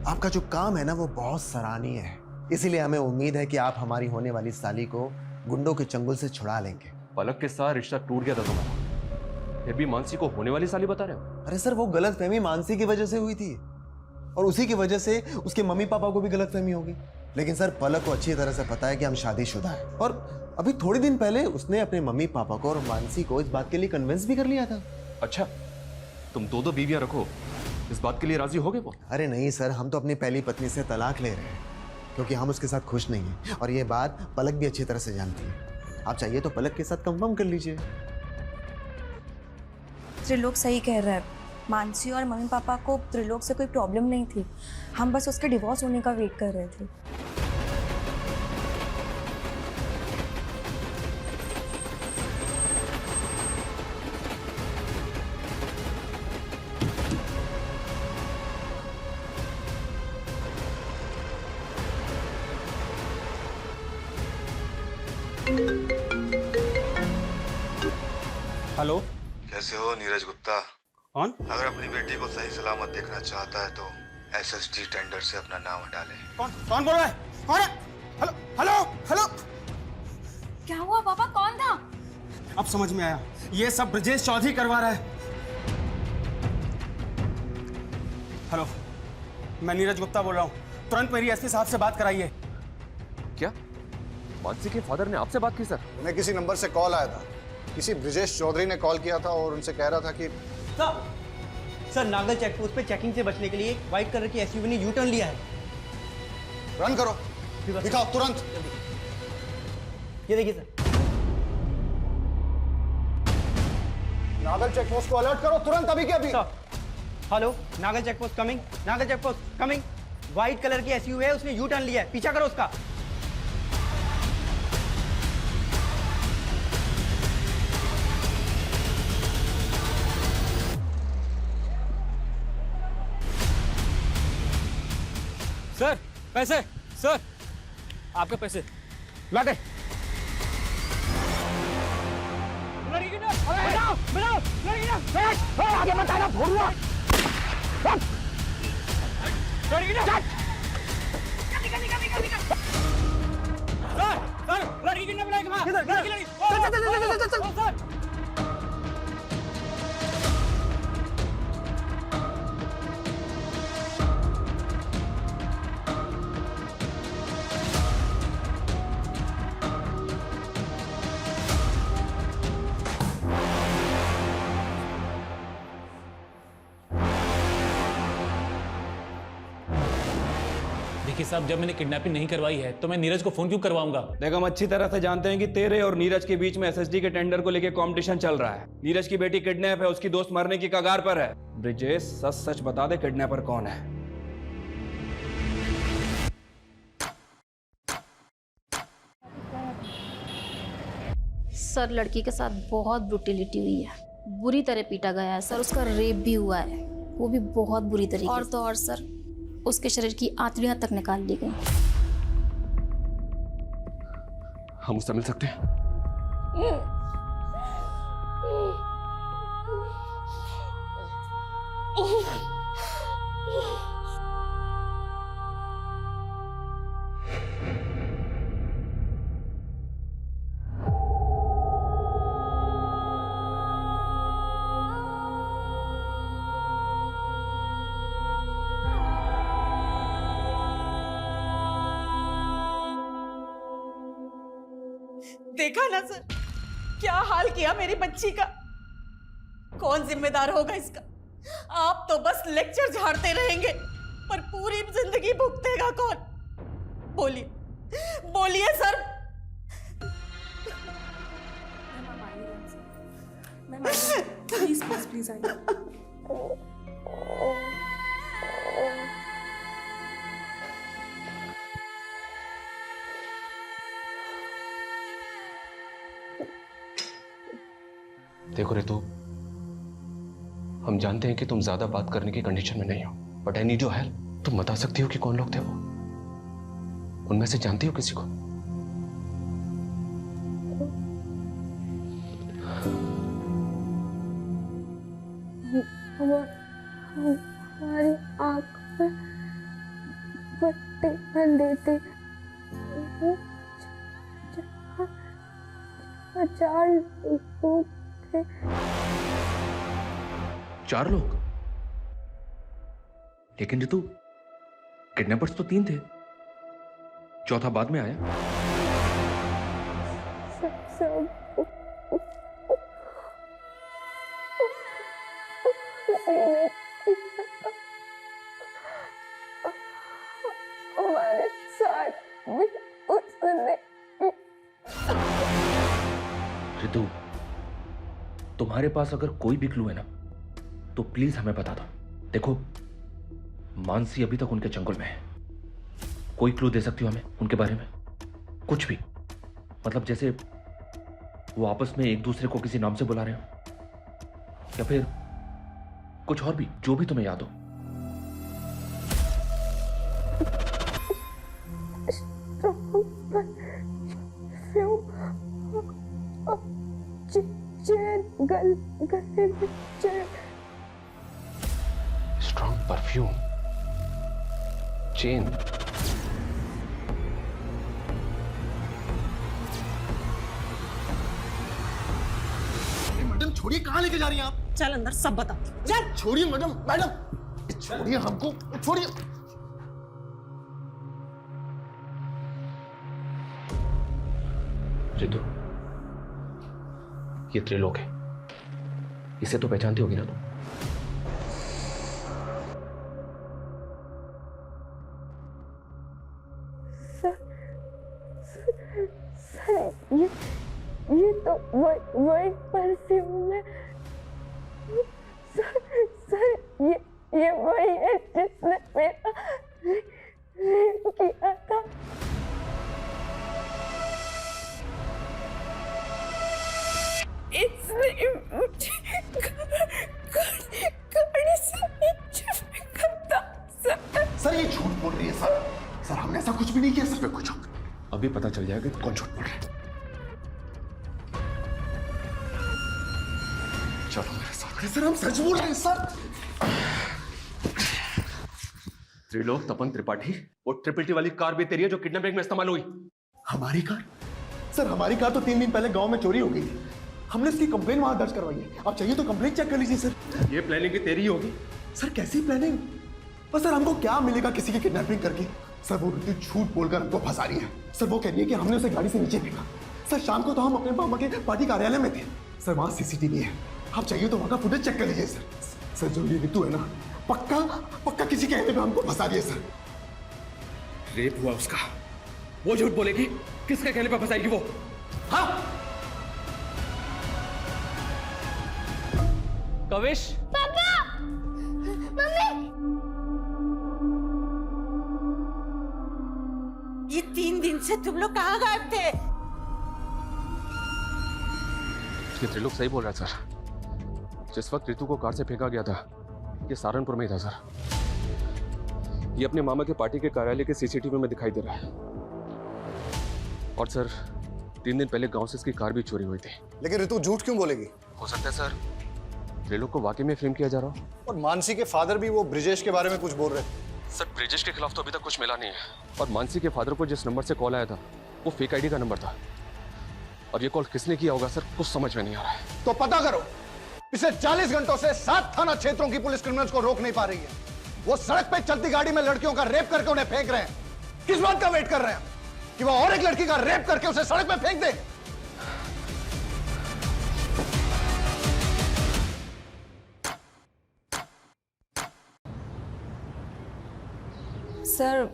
आपका जो काम है ना वो बहुत सराहनीय है, इसीलिए हमें उम्मीद है कि आप हमारी होने वाली साली को गुंडों के चंगुल से छुड़ा लेंगे। पलक के साथ रिश्ता टूट गया था तुम्हारा, फिर भी मानसी को होने वाली साली बता रहे हो? अरे सर वो गलतफहमी मानसी की वजह से हुई थी और उसी की वजह से उसके मम्मी पापा को भी गलतफहमी होगी। लेकिन सर पलक को अच्छी तरह से पता है कि हम शादीशुदा हैं, और अभी थोड़ी दिन पहले उसने अपने मम्मी पापा को और मानसी को इस बात के लिए कन्विंस भी कर लिया था। अच्छा, तुम दो बीवियां रखो, इस बात के लिए राजी हो गए वो? अरे नहीं सर, हम तो अपनी पहली पत्नी से तलाक ले रहे हैं क्योंकि हम उसके साथ खुश नहीं हैं, और ये बात पलक भी अच्छी तरह से जानती है। आप चाहिए तो पलक के साथ कंफर्म कर लीजिए। त्रिलोक सही कह रहा है, मानसी और मम्मी पापा को त्रिलोक से कोई प्रॉब्लम नहीं थी, हम बस उसके डिवोर्स होने का वेट कर रहे थे। हेलो, कैसे हो नीरज गुप्ता? कौन? अगर अपनी बेटी को सही सलामत देखना चाहता है तो एसएसडी टेंडर से अपना नाम हटा ले। कौन बोल रहा है? कौन है? हेलो हेलो हेलो, क्या हुआ पापा, कौन था? अब समझ में आया, ये सब ब्रजेश चौधरी करवा रहा है। हेलो, मैं नीरज गुप्ता बोल रहा हूँ, तुरंत मेरी एसपी साहब से बात कराइए। क्या मानसी के फादर ने आपसे बात की? सर मैं किसी नंबर से कॉल आया था, किसी ब्रजेश चौधरी ने कॉल किया था और उनसे कह रहा था कि सर नागल चेकपोस्ट पे चेकिंग से बचने के लिए व्हाइट कलर की एसयूवी ने यू टर्न लिया है। रन करो, दिखाओ तुरंत। ये देखिए सर। नागल चेकपोस्ट को अलर्ट करो तुरंत, अभी के अभी। Hello, Nagal checkpost coming, Nagal checkpost coming. White colour की एसयूवी है, उसने यू टर्न लिया है, पीछा करो उसका। सर पैसे, सर आपके पैसे लाटे। आगे मत आना, भोरुआ। सर लड़की किडनैप लड़की वकील साहब, जब मैंने किडनैपिंग नहीं करवाई है तो मैं नीरज को फोन क्यों करवाऊंगा? देख, हम अच्छी तरह से जानते हैं कि तेरे और नीरज के बीच में एसएसडी के टेंडर को लेकर कंपटीशन चल रहा है। नीरज की बेटी किडनैप है, उसकी दोस्त मरने की कगार पर है। ब्रिजेश, सच सच बता दे, किडनैपर कौन है? सर, लड़की के साथ बहुत ब्रुटिलिटी हुई है, बुरी तरह पीटा गया है सर। उसका रेप भी हुआ है, वो भी बहुत बुरी तरीके और तो और सर, उसके शरीर की आंतड़ियां तक निकाल ली गई। हम उससे मिल सकते हैं? देखा ना सर, क्या हाल किया मेरी बच्ची का। कौन जिम्मेदार होगा इसका? आप तो बस लेक्चर झाड़ते रहेंगे, पर पूरी जिंदगी भुगतेगा कौन? बोलिए बोलिए सर। प्लीज प्लीज प्लीज आइए। देखो रितु, हम जानते हैं कि तुम ज्यादा बात करने की कंडीशन में नहीं हो, but I need your help. तुम बता सकती हो कि कौन लोग थे वो? उनमें से जानती हो किसी को? हमारी आंख में पट्टी बंधी थी। 4 लोग थे। 4 लोग? लेकिन रितु, किडनैपर्स तो 3 थे, चौथा बाद में आया। हमारे साथ भी उसने। रितु, तुम्हारे पास अगर कोई भी क्लू है ना, तो प्लीज हमें बता दो। देखो, मानसी अभी तक उनके चंगुल में है। कोई क्लू दे सकती हो हमें उनके बारे में? कुछ भी, मतलब जैसे वो आपस में एक दूसरे को किसी नाम से बुला रहे हो, या फिर कुछ और भी, जो भी तुम्हें याद हो। Strong perfume, chain. मैडम छोड़िए, कहाँ लेके जा रही हैं आप? चल अंदर, सब बता। चल। छोड़िए मैडम, मैडम छोड़िए हमको, छोड़िए। रितु, ये त्रिलोक है, इसे तो पहचानती होगी ना तुम? सर, ये तो वही परफ्यूम है। सर, ये वही है जिसने मेरा रेप किया था। इसने मुझे गाड़ी से नीचे फेंका था सर। सर, ये झूठ बोल रही है सर। सर, हमने ऐसा कुछ भी नहीं किया सर। पे कुछ अभी पता चल जाएगा कि कौन झूठ बोल रहा है। चलो मेरे साथ। सर, हम सच बोल रहे हैं सर। त्रिलोक तपन त्रिपाठी, वो ट्रिपल वाली कार भी तेरी है जो किडनैपिंग में इस्तेमाल हुई? हमारी कार? सर, हमारी कार तो 3 दिन पहले गांव में चोरी हो गई थी। हमने इसकी कंप्लेन वहां दर्ज करवाई है। आप चाहिए तो कंप्लेन चेक कर लीजिए सर। ये प्लानिंग भी तेरी ही होगी? सर, कैसी प्लानिंग? पर सर, हमको क्या मिलेगा किसी की किडनैपिंग करके? सर, वो रितु झूठ बोलकर हमको फंसा रही है। सर, वो कह रही है कि हमने उसे गाड़ी से नीचे फेंका। सर, शाम को तो हम अपने मामा के पार्टी कार्यालय में थे। सर, वहां सीसीटीवी है, आप चाहिए तो वहां का फुटेज चेक कर लीजिए सर। सर, जो ये रितु है ना, पक्का किसी के कहने पे हमको फंसा रही है सर। रेप हुआ उसका, वो झूठ बोलेगी? किसके कहने पर फंसाएगी वो? हाँ? कविश, पापा, मम्मी। ये 3 दिन से तुम लोग कहाँ गायब थे? ये त्रिलोक सही बोल रहा है सर। जिस वक्त रितु को कार से फेंका गया था, ये सहारनपुर में ही था सर। ये अपने मामा के पार्टी के कार्यालय के सीसीटीवी में दिखाई दे रहा है। और सर 3 दिन पहले गांव से इसकी कार भी चोरी हुई थी। लेकिन रितु झूठ क्यों बोलेगी? हो सकता है सर त्रिलोक को वाकई में फ्रेम किया जा रहा हो। और मानसी के फादर भी वो ब्रिजेश के बारे में कुछ बोल रहे थे। सर ब्रिजेश के खिलाफ तो अभी तक कुछ मिला नहीं है। और मानसी के फादर को जिस नंबर से कॉल आया था वो फेक आईडी का नंबर था। और ये कॉल किसने किया होगा सर, कुछ समझ में नहीं आ रहा है। तो पता करो। पिछले 40 घंटों से 7 थाना क्षेत्रों की पुलिस क्रिमिनल्स को रोक नहीं पा रही है। वो सड़क पे चलती गाड़ी में लड़कियों का रेप करके उन्हें फेंक रहे हैं। किस बात का वेट कर रहे हैं कि वो और एक लड़की का रेप करके उसे सड़क पे फेंक दे? सर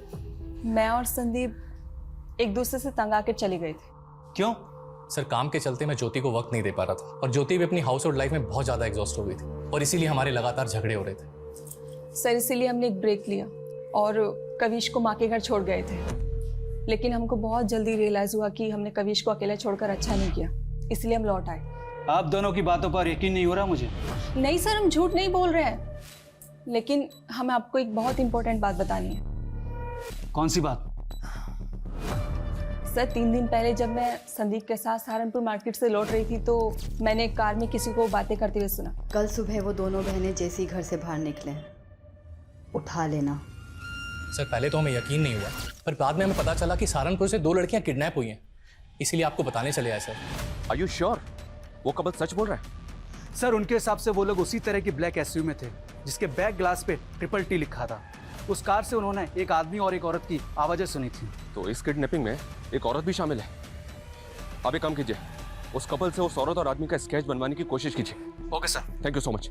मैं और संदीप एक दूसरे से तंग आकर चले गए थे। क्यों? सर काम के चलते मैं ज्योति को वक्त नहीं दे पा रहा था और ज्योति भी अपनी हाउस होल्ड लाइफ में बहुत ज़्यादा एग्जॉस्ट हो गई थी और इसीलिए हमारे लगातार झगड़े हो रहे थे। सर इसीलिए हमने एक ब्रेक लिया और कविश को माँ के घर छोड़ गए थे। लेकिन हमको बहुत जल्दी रियलाइज़ हुआ कि हमने कविश को अकेला छोड़कर अच्छा नहीं किया, इसलिए हम लौट आए। आप दोनों की बातों पर यकीन नहीं हो रहा मुझे। नहीं सर, हम झूठ नहीं बोल रहे हैं, लेकिन हमें आपको एक बहुत इंपॉर्टेंट बात बतानी है। कौन सी बात? सर 3 दिन पहले जब मैं संदीप के साथ सहारनपुर मार्केट से लौट रही थी तो मैंने कार में किसी को बातें करते हुए सुना। कल सुबह वो दोनों बहनें जैसे ही घर से बाहर निकले, उठा लेना। सर पहले तो हमें यकीन नहीं हुआ, पर बाद में हमें पता चला कि सहारनपुर से 2 लड़कियां किडनैप हुई हैं, इसीलिए आपको बताने चले आए सर। आर यू श्योर वो कपल सच बोल रहा है? सर उनके हिसाब से वो लोग उसी तरह की ब्लैक एसयूवी में थे जिसके बैक ग्लास पे TTT लिखा था। उस कार से उन्होंने एक आदमी और एक औरत की आवाजें सुनी थी। तो इस किडनैपिंग में एक औरत भी शामिल है। आप एक काम कीजिए, उस कपल से उस औरत और आदमी का स्केच बनवाने की कोशिश कीजिए। Okay sir. Thank you so much.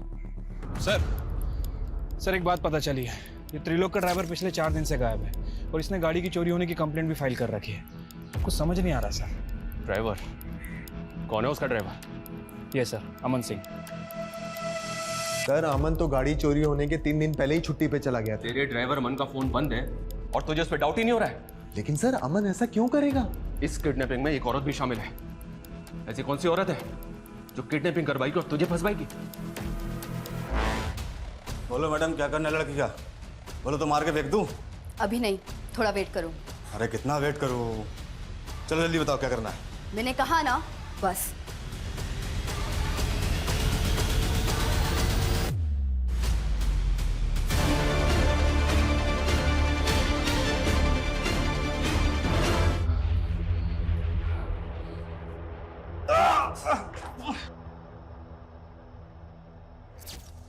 Sir एक बात पता चली है, ये त्रिलोक का ड्राइवर पिछले 4 दिन से गायब है और इसने गाड़ी की चोरी होने की कंप्लेंट भी फाइल कर रखी है। कुछ समझ नहीं आ रहा सर। ड्राइवर कौन है? उसका ड्राइवर? ये सर अमन सिंह। सर अमन तो गाड़ी चोरी होने के 3 दिन पहले ही छुट्टी पे चला गया था। तेरे ड्राइवर अमन का फोन बंद है और तुझे उस पर डाउट ही नहीं हो रहा है? लेकिन सर अमन ऐसा क्यों करेगा? इस किडनैपिंग में एक औरत भी शामिल है। ऐसी कौन सी औरत है जो किडनैपिंग करवाएगी और तुझे फंसवाएगी? बोलो मैडम, क्या करना है लड़की का? बोलो तो मार के फेंक दूं? अभी नहीं, थोड़ा वेट करो। अरे कितना वेट करूं? चलो जल्दी बताओ क्या करना है। मैंने कहा ना, बस।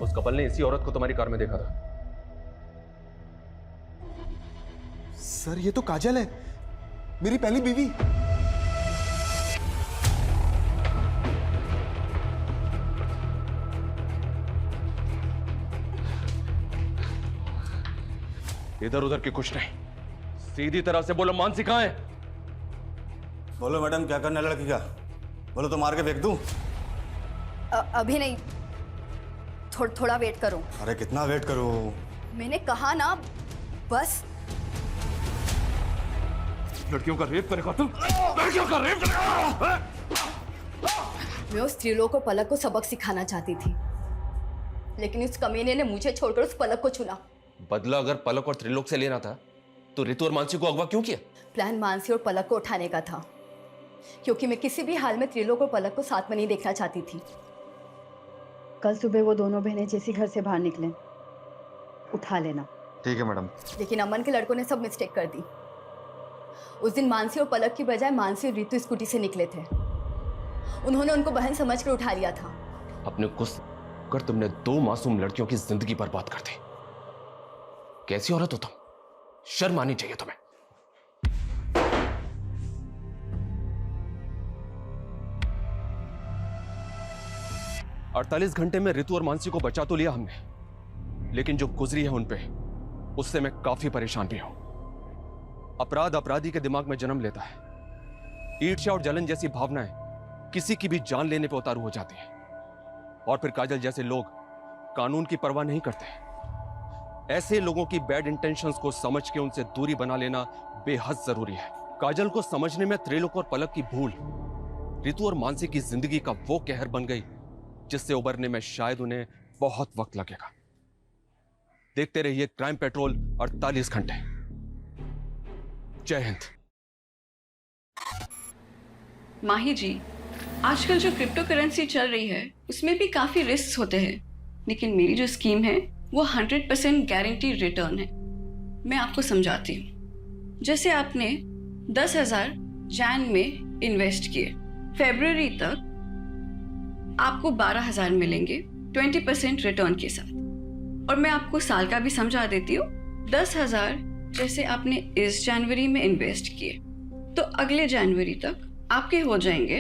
उस कपल ने इसी औरत को तुम्हारी कार में देखा था। सर ये तो काजल है, मेरी पहली बीवी। इधर उधर की कुछ नहीं, सीधी तरह से बोलो मानसी कहां है? बोलो मैडम, क्या करना है लड़की का? बोलो तो मार के फेंक दूं? अभी नहीं, थोड़ा वेट करो। अरे कितना वेट करूं? मैंने कहा ना, बस। लड़कियों का रेप करेगा तुम? लड़कियों का रेप करेगा? मैं उस त्रिलोक और पलक को सबक सिखाना चाहती थी, लेकिन उस कमीने ने मुझे छोड़कर उस पलक को चुना। बदला अगर पलक और त्रिलोक से लेना था तो रितु और मानसी को अगवा क्यों किया? प्लान मानसी और पलक को उठाने का था, क्योंकि मैं किसी भी हाल में त्रिलोक और पलक को साथ में नहीं देखना चाहती थी। कल सुबह वो दोनों बहनें जैसे घर से बाहर निकले, उठा लेना। ठीक है मैडम। लेकिन अमन के लड़कों ने सब मिस्टेक कर दी। उस दिन मानसी और पलक की बजाय मानसी और रितु स्कूटी से निकले थे। उन्होंने उनको बहन समझकर उठा लिया था। अपने गुस्से कर तुमने 2 मासूम लड़कियों की जिंदगी बर्बाद कर दी। कैसी औरत हो तुम? शर्म आनी चाहिए तुम्हें। अड़तालीस घंटे में रितु और मानसी को बचा तो लिया हमने, लेकिन जो गुजरी है उन पे, उससे मैं काफी परेशान भी हूं। अपराध अपराधी के दिमाग में जन्म लेता है। ईर्ष्या और जलन जैसी भावनाएं किसी की भी जान लेने पर उतारू हो जाती हैं। और फिर काजल जैसे लोग कानून की परवाह नहीं करते। ऐसे लोगों की बैड इंटेंशंस को समझ के उनसे दूरी बना लेना बेहद जरूरी है। काजल को समझने में त्रिलोक और पलक की भूल रितु और मानसी की जिंदगी का वो कहर बन गई जिससे उबरने में शायद उन्हें बहुत वक्त लगेगा। देखते रहिए क्राइम पेट्रोल 48 घंटे। जय हिंद। माही जी, आजकल जो क्रिप्टो करेंसी चल रही है उसमें भी काफ़ी रिस्क होते हैं, लेकिन मेरी जो स्कीम है वो 100% गारंटी रिटर्न है। मैं आपको समझाती हूँ। जैसे आपने 10,000 जैन में इन्वेस्ट किए, फरवरी तक आपको 12,000 मिलेंगे 20% रिटर्न के साथ। और मैं आपको साल का भी समझा देती हूँ। 10,000 जैसे आपने इस जनवरी में इन्वेस्ट किए तो अगले जनवरी तक आपके हो जाएंगे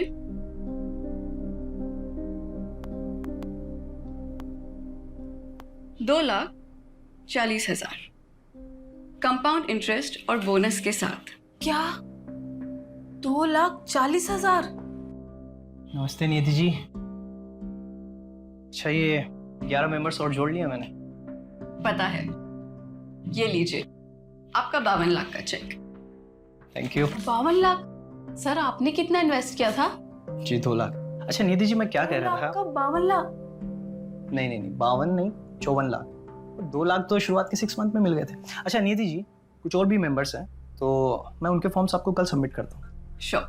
2,40,000 कंपाउंड इंटरेस्ट और बोनस के साथ। क्या 2,40,000? नमस्ते नियति जी। अच्छा, ये 11 मेंबर्स और जोड़ लिया मैंने। पता है। ये लीजिए आपका 52 लाख का cheque. Thank you. 52 lakh? Sir आपने कितना इन्वेस्ट किया था? जी 2 लाख। अच्छा नियति जी, मैं क्या कह रहा था? 52 लाख? नहीं, 52 नहीं, 54 लाख। 2 लाख तो शुरुआत के 6 मंथ में मिल गए थे। अच्छा नियति जी, कुछ और भी मेंबर्स हैं तो मैं उनके फॉर्म्स आपको कल सबमिट करता हूँ। श्योर।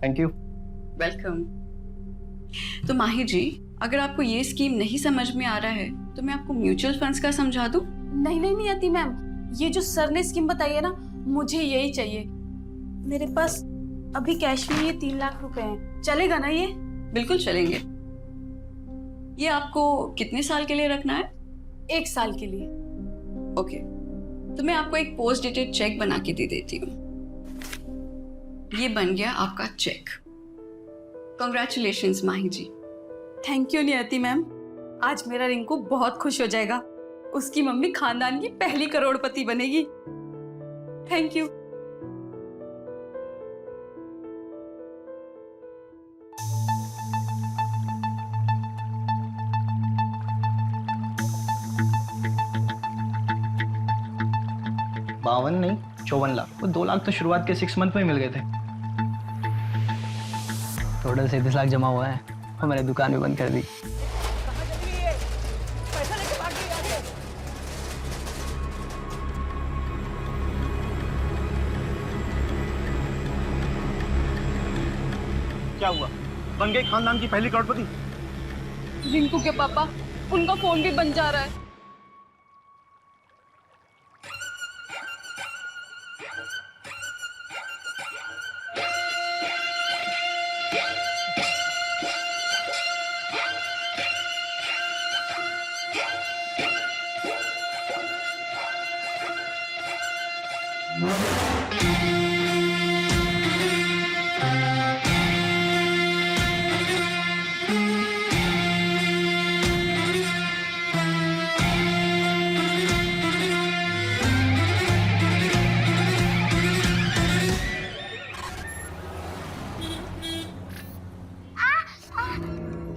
Thank you. वेलकम। तो माही जी, अगर आपको ये स्कीम नहीं समझ में आ रहा है तो मैं आपको म्यूचुअल फंड्स का समझा दूं? नहीं आती मैम, ये जो सर ने स्कीम बताई है ना, मुझे यही चाहिए। मेरे पास अभी कैश में ये 3 लाख रुपए हैं, चलेगा ना ये? बिल्कुल चलेंगे। ये आपको कितने साल के लिए रखना है? 1 साल के लिए। ओके, तो मैं आपको एक पोस्ट डेटेड चेक बना के दे देती हूँ। ये बन गया आपका cheque. Congratulations Mahi ji. Thank you Niyati ma'am. आज मेरा रिंकू बहुत खुश हो जाएगा। उसकी मम्मी खानदान की पहली करोड़पति बनेगी। Thank you. बावन नहीं, 54 लाख। वो 2 लाख तो शुरुआत के 6 मंथ में ही मिल गए थे। टोटल 37 लाख जमा हुआ है और मैंने दुकान भी बंद कर दी। क्या हुआ? बन गई खानदान की पहली करोड़पति? रिंकू के पापा, उनका फोन भी बन जा रहा है।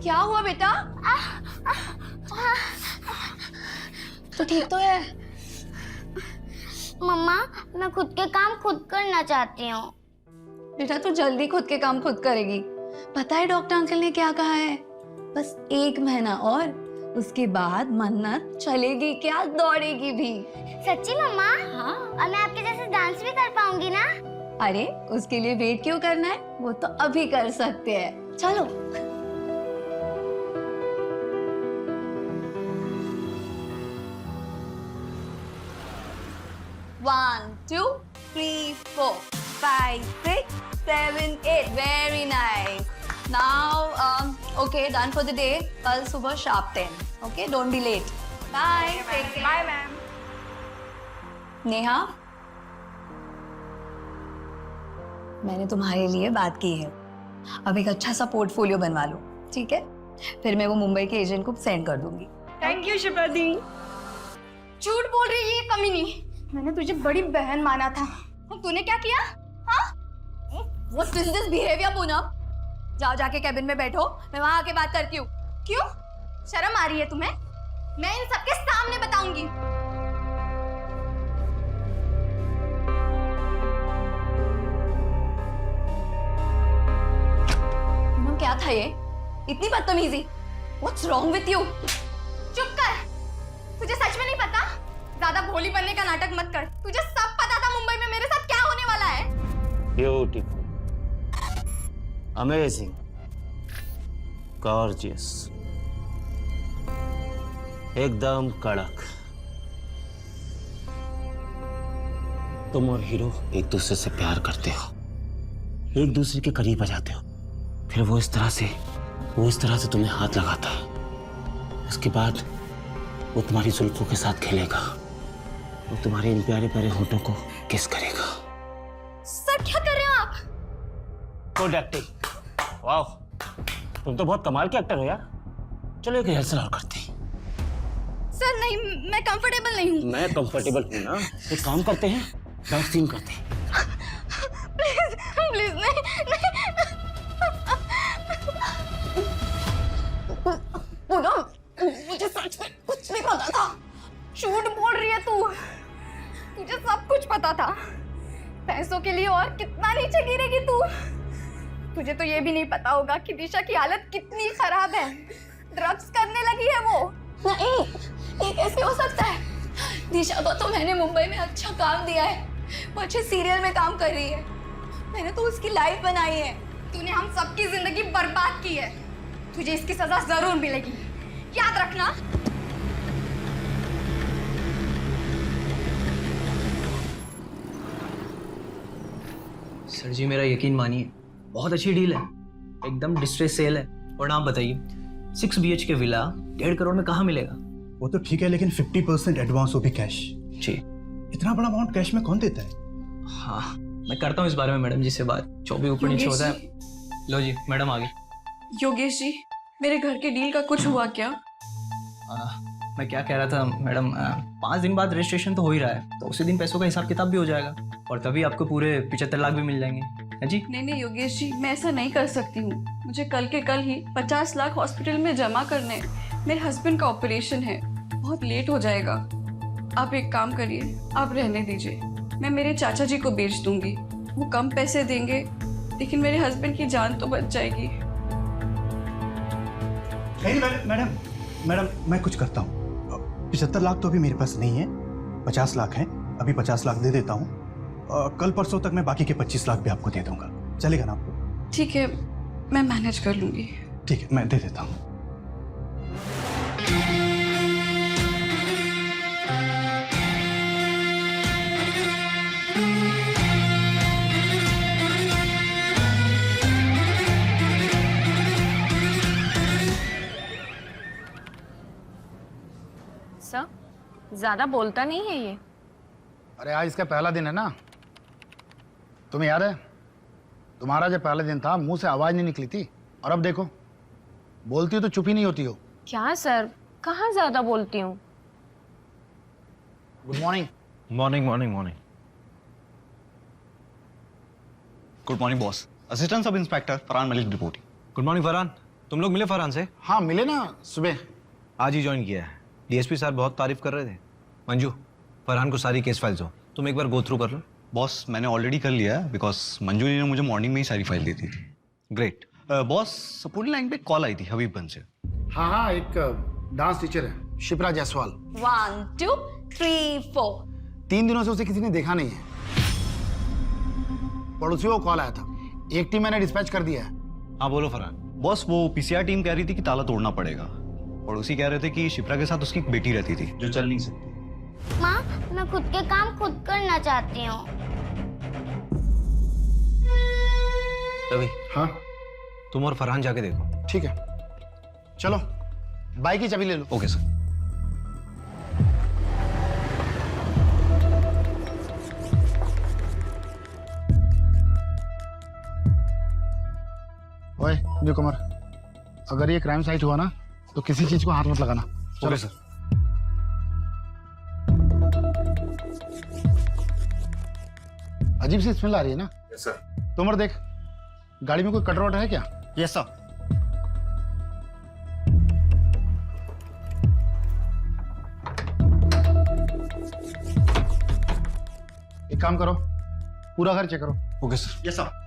क्या हुआ बेटा? तो ठीक तो है? मम्मा, मैं खुद के काम खुद करना चाहती हूँ। बेटा तू जल्दी खुद के काम खुद करेगी। पता है डॉक्टर अंकल ने क्या कहा है? बस 1 महीना और, उसके बाद मन्नत चलेगी क्या, दौड़ेगी भी। सच्ची मम्मा? हाँ। और मैं आपके जैसे डांस भी कर पाऊंगी ना? अरे उसके लिए वेट क्यों करना है, वो तो अभी कर सकते हैं। चलो। 1 2 3 4 5 6 7 8 very nice. Now okay, done for the day. कल सुबह sharp 10. Okay, don't be late. Bye. Take care. Bye ma'am. Neha, मैंने तुम्हारे लिए बात की है। अब एक अच्छा सा पोर्टफोलियो बनवा लो, ठीक है? फिर मैं वो मुंबई के एजेंट को सेंड कर दूंगी। थैंक यू शिप्रा दी। झूठ बोल रही है ये कमीनी। मैंने तुझे बड़ी बहन माना था तूने क्या किया? हाँ? What is this behavior, Poonam? जाओ जाके कैबिन में बैठो, मैं वहां आके बात करती हूँ। क्यों? शर्म आ रही है तुम्हें? मैं इन सबके सामने बताऊंगी। पूनम क्या था ये? इतनी बदतमीजी? What's wrong with you? चुप कर। तुझे सच में नहीं पता? ज्यादा भोली बनने का नाटक मत कर। तुझे सब पता था मुंबई में मेरे साथ क्या होने वाला है। ब्यूटीफुल, अमेजिंग, गॉर्जियस, एकदम कड़क। तुम और हीरो एक दूसरे से प्यार करते हो, एक दूसरे के करीब आ जाते हो, फिर वो इस तरह से तुम्हें हाथ लगाता है। उसके बाद वो तुम्हारी जुल्फों के साथ खेलेगा, वो तुम्हारे इन प्यारे प्यारे होठों को किस करेगा। सर क्या कर रहे हो आप? गुड एक्टिंग, वाह, तुम तो बहुत कमाल के एक्टर हो यार। चलो एक रिहर्सल और करते हैं। सर नहीं, मैं कंफर्टेबल नहीं हूँ। मैं कंफर्टेबल हूँ ना, एक काम करते हैं, डांस सीन करते हैं। प्लीज प्लीज नहीं। पूनम, मुझे सच में कुछ नहीं पता था। झूठ बोल रही है तू। तुझे सब कुछ पता था। पैसों के लिए और कितना नीचे गिरेगी तू। तुझे तो ये भी नहीं पता होगा कि दिशा की हालत कितनी खराब है। ड्रग्स करने लगी है वो। नहीं, ये कैसे हो सकता है? दिशा को तो मैंने मुंबई में अच्छा काम दिया है, वो अच्छे सीरियल में काम कर रही है। मैंने तो उसकी लाइफ बनाई है। तूने हम सबकी जिंदगी बर्बाद की है। तुझे इसकी सजा जरूर मिलेगी, याद रखना। सर जी मेरा यकीन मानिए, बहुत अच्छी डील है, एकदम डिस्ट्रेस सेल है। और आप बताइए 6 BHK विला 1.5 करोड़ में कहाँ मिलेगा? वो तो ठीक है, लेकिन 50% एडवांस, वो भी कैश। जी। इतना बड़ा अमाउंट कैश में कौन देता है? हाँ, मैं करता हूँ इस बारे में मैडम जी से बात। जो भी ऊपर नीचे होता है। लो जी, मैडम आ गई। योगेश जी, मेरे घर के डील का कुछ हुआ क्या? मैं क्या कह रहा था मैडम, 5 दिन बाद रजिस्ट्रेशन तो हो ही रहा है, तो उसी दिन पैसों का हिसाब किताब भी हो जाएगा और तभी आपको पूरे 75 लाख भी मिल जाएंगे। है जी? नहीं योगेश जी, मैं ऐसा नहीं कर सकती हूँ। मुझे कल के कल ही 50 लाख हॉस्पिटल में जमा करने हैं। मेरे हस्बैंड का ऑपरेशन है, बहुत लेट हो जाएगा। आप एक काम करिए, आप रहने दीजिए। मैं मेरे चाचा जी को बेच दूंगी, वो कम पैसे देंगे, लेकिन मेरे हस्बैंड की जान तो बच जाएगी। नहीं मैडम, मैं कुछ करता हूँ। 75 लाख तो अभी मेरे पास नहीं है, 50 लाख हैं, अभी 50 लाख दे देता हूँ। कल परसों तक मैं बाकी के 25 लाख भी आपको दे दूंगा। चलेगा ना आपको? ठीक है, मैं मैनेज कर लूंगी। ठीक है, मैं दे देता हूँ। सर, ज्यादा बोलता नहीं है ये। अरे आज इसका पहला दिन है ना, तुम्हें याद है तुम्हारा जो पहला दिन था मुंह से आवाज नहीं निकली थी, और अब देखो बोलती हो तो चुप ही नहीं होती हो। क्या सर, कहाँ ज्यादा बोलती हूँ। Good morning. Morning morning morning. Good morning boss. Assistant sub inspector Farhan Malik reporting. Good morning Farhan, तुम लोग मिले फरहान से? हाँ मिले ना, सुबह आज ही ज्वाइन किया है। डीएसपी साहब बहुत तारीफ कर रहे थे। मंजू, फरहान को सारी केस फाइल्स हो, तुम एक बार गो थ्रू कर लो। बॉस मैंने ऑलरेडी कर लिया है, बिकॉज मंजू जी ने मुझे मॉर्निंग में ही सारी फाइल दी थी। ग्रेट। बॉस सपोर्टिंग लाइन पे कॉल आई थी हबीबगंज से। हाँ, एक डांस टीचर है शिप्रा जायसवाल। 1 2 3 4। 3 दिनों से उसे किसी ने देखा नहीं है। पड़ोसियों को कॉल आया था, एक टीम मैंने डिस्पैच कर दिया है। हाँ बोलो फरहान। बॉस वो पीसीआर टीम कह रही थी कि ताला तोड़ना पड़ेगा। पड़ोसी कह रहे थे कि शिप्रा के साथ उसकी एक बेटी रहती थी जो चल नहीं सकती। माँ, मैं खुद के काम खुद करना चाहती हूँ। रवि। हाँ? तुम और फरहान जाके देखो। ठीक है, चलो बाइक की चाबी ले लो। Okay sir. ओए न्यू कमर, अगर ये क्राइम साइट हुआ ना तो किसी चीज को हाथ मत लगाना। Okay sir. अजीब सी स्मेल आ रही है ना? Yes sir. तोमर देख, गाड़ी में कोई कटर वटर है क्या? Yes sir. एक काम करो, पूरा घर चेक करो। Okay sir. Yes sir.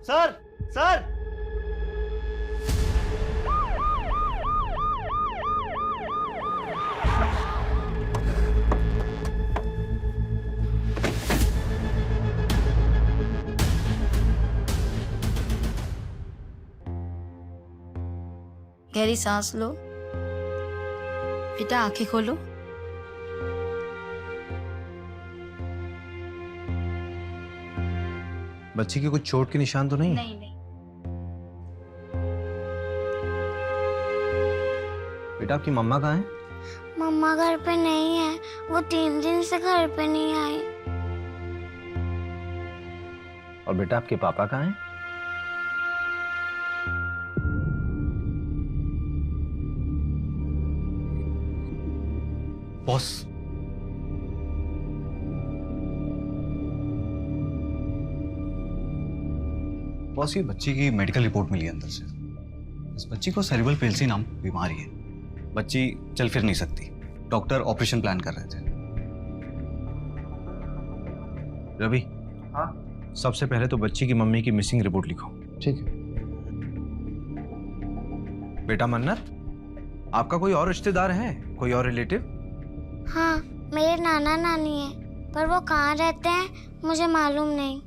Sir sir गहरी सांस लो। बेटा आंखें खोलो। बच्ची की कुछ चोट के निशान तो नहीं? नहीं नहीं। बेटा आपकी मम्मा कहाँ है? मम्मा घर पे नहीं है, वो 3 दिन से घर पे नहीं आई। और बेटा आपके पापा कहाँ हैं? बॉस, बॉस ये बच्ची की मेडिकल रिपोर्ट मिली है अंदर से। इस बच्ची को सेरिब्रल पेल्सी नाम की बीमारी है। बच्ची चल फिर नहीं सकती। डॉक्टर ऑपरेशन प्लान कर रहे थे। रवि, हाँ? सबसे पहले तो बच्ची की मम्मी की मिसिंग रिपोर्ट लिखो। ठीक है। बेटा मन्नत, आपका कोई और रिश्तेदार है? कोई और रिलेटिव? हाँ, मेरे नाना नानी है, पर वो कहाँ रहते हैं मुझे मालूम नहीं।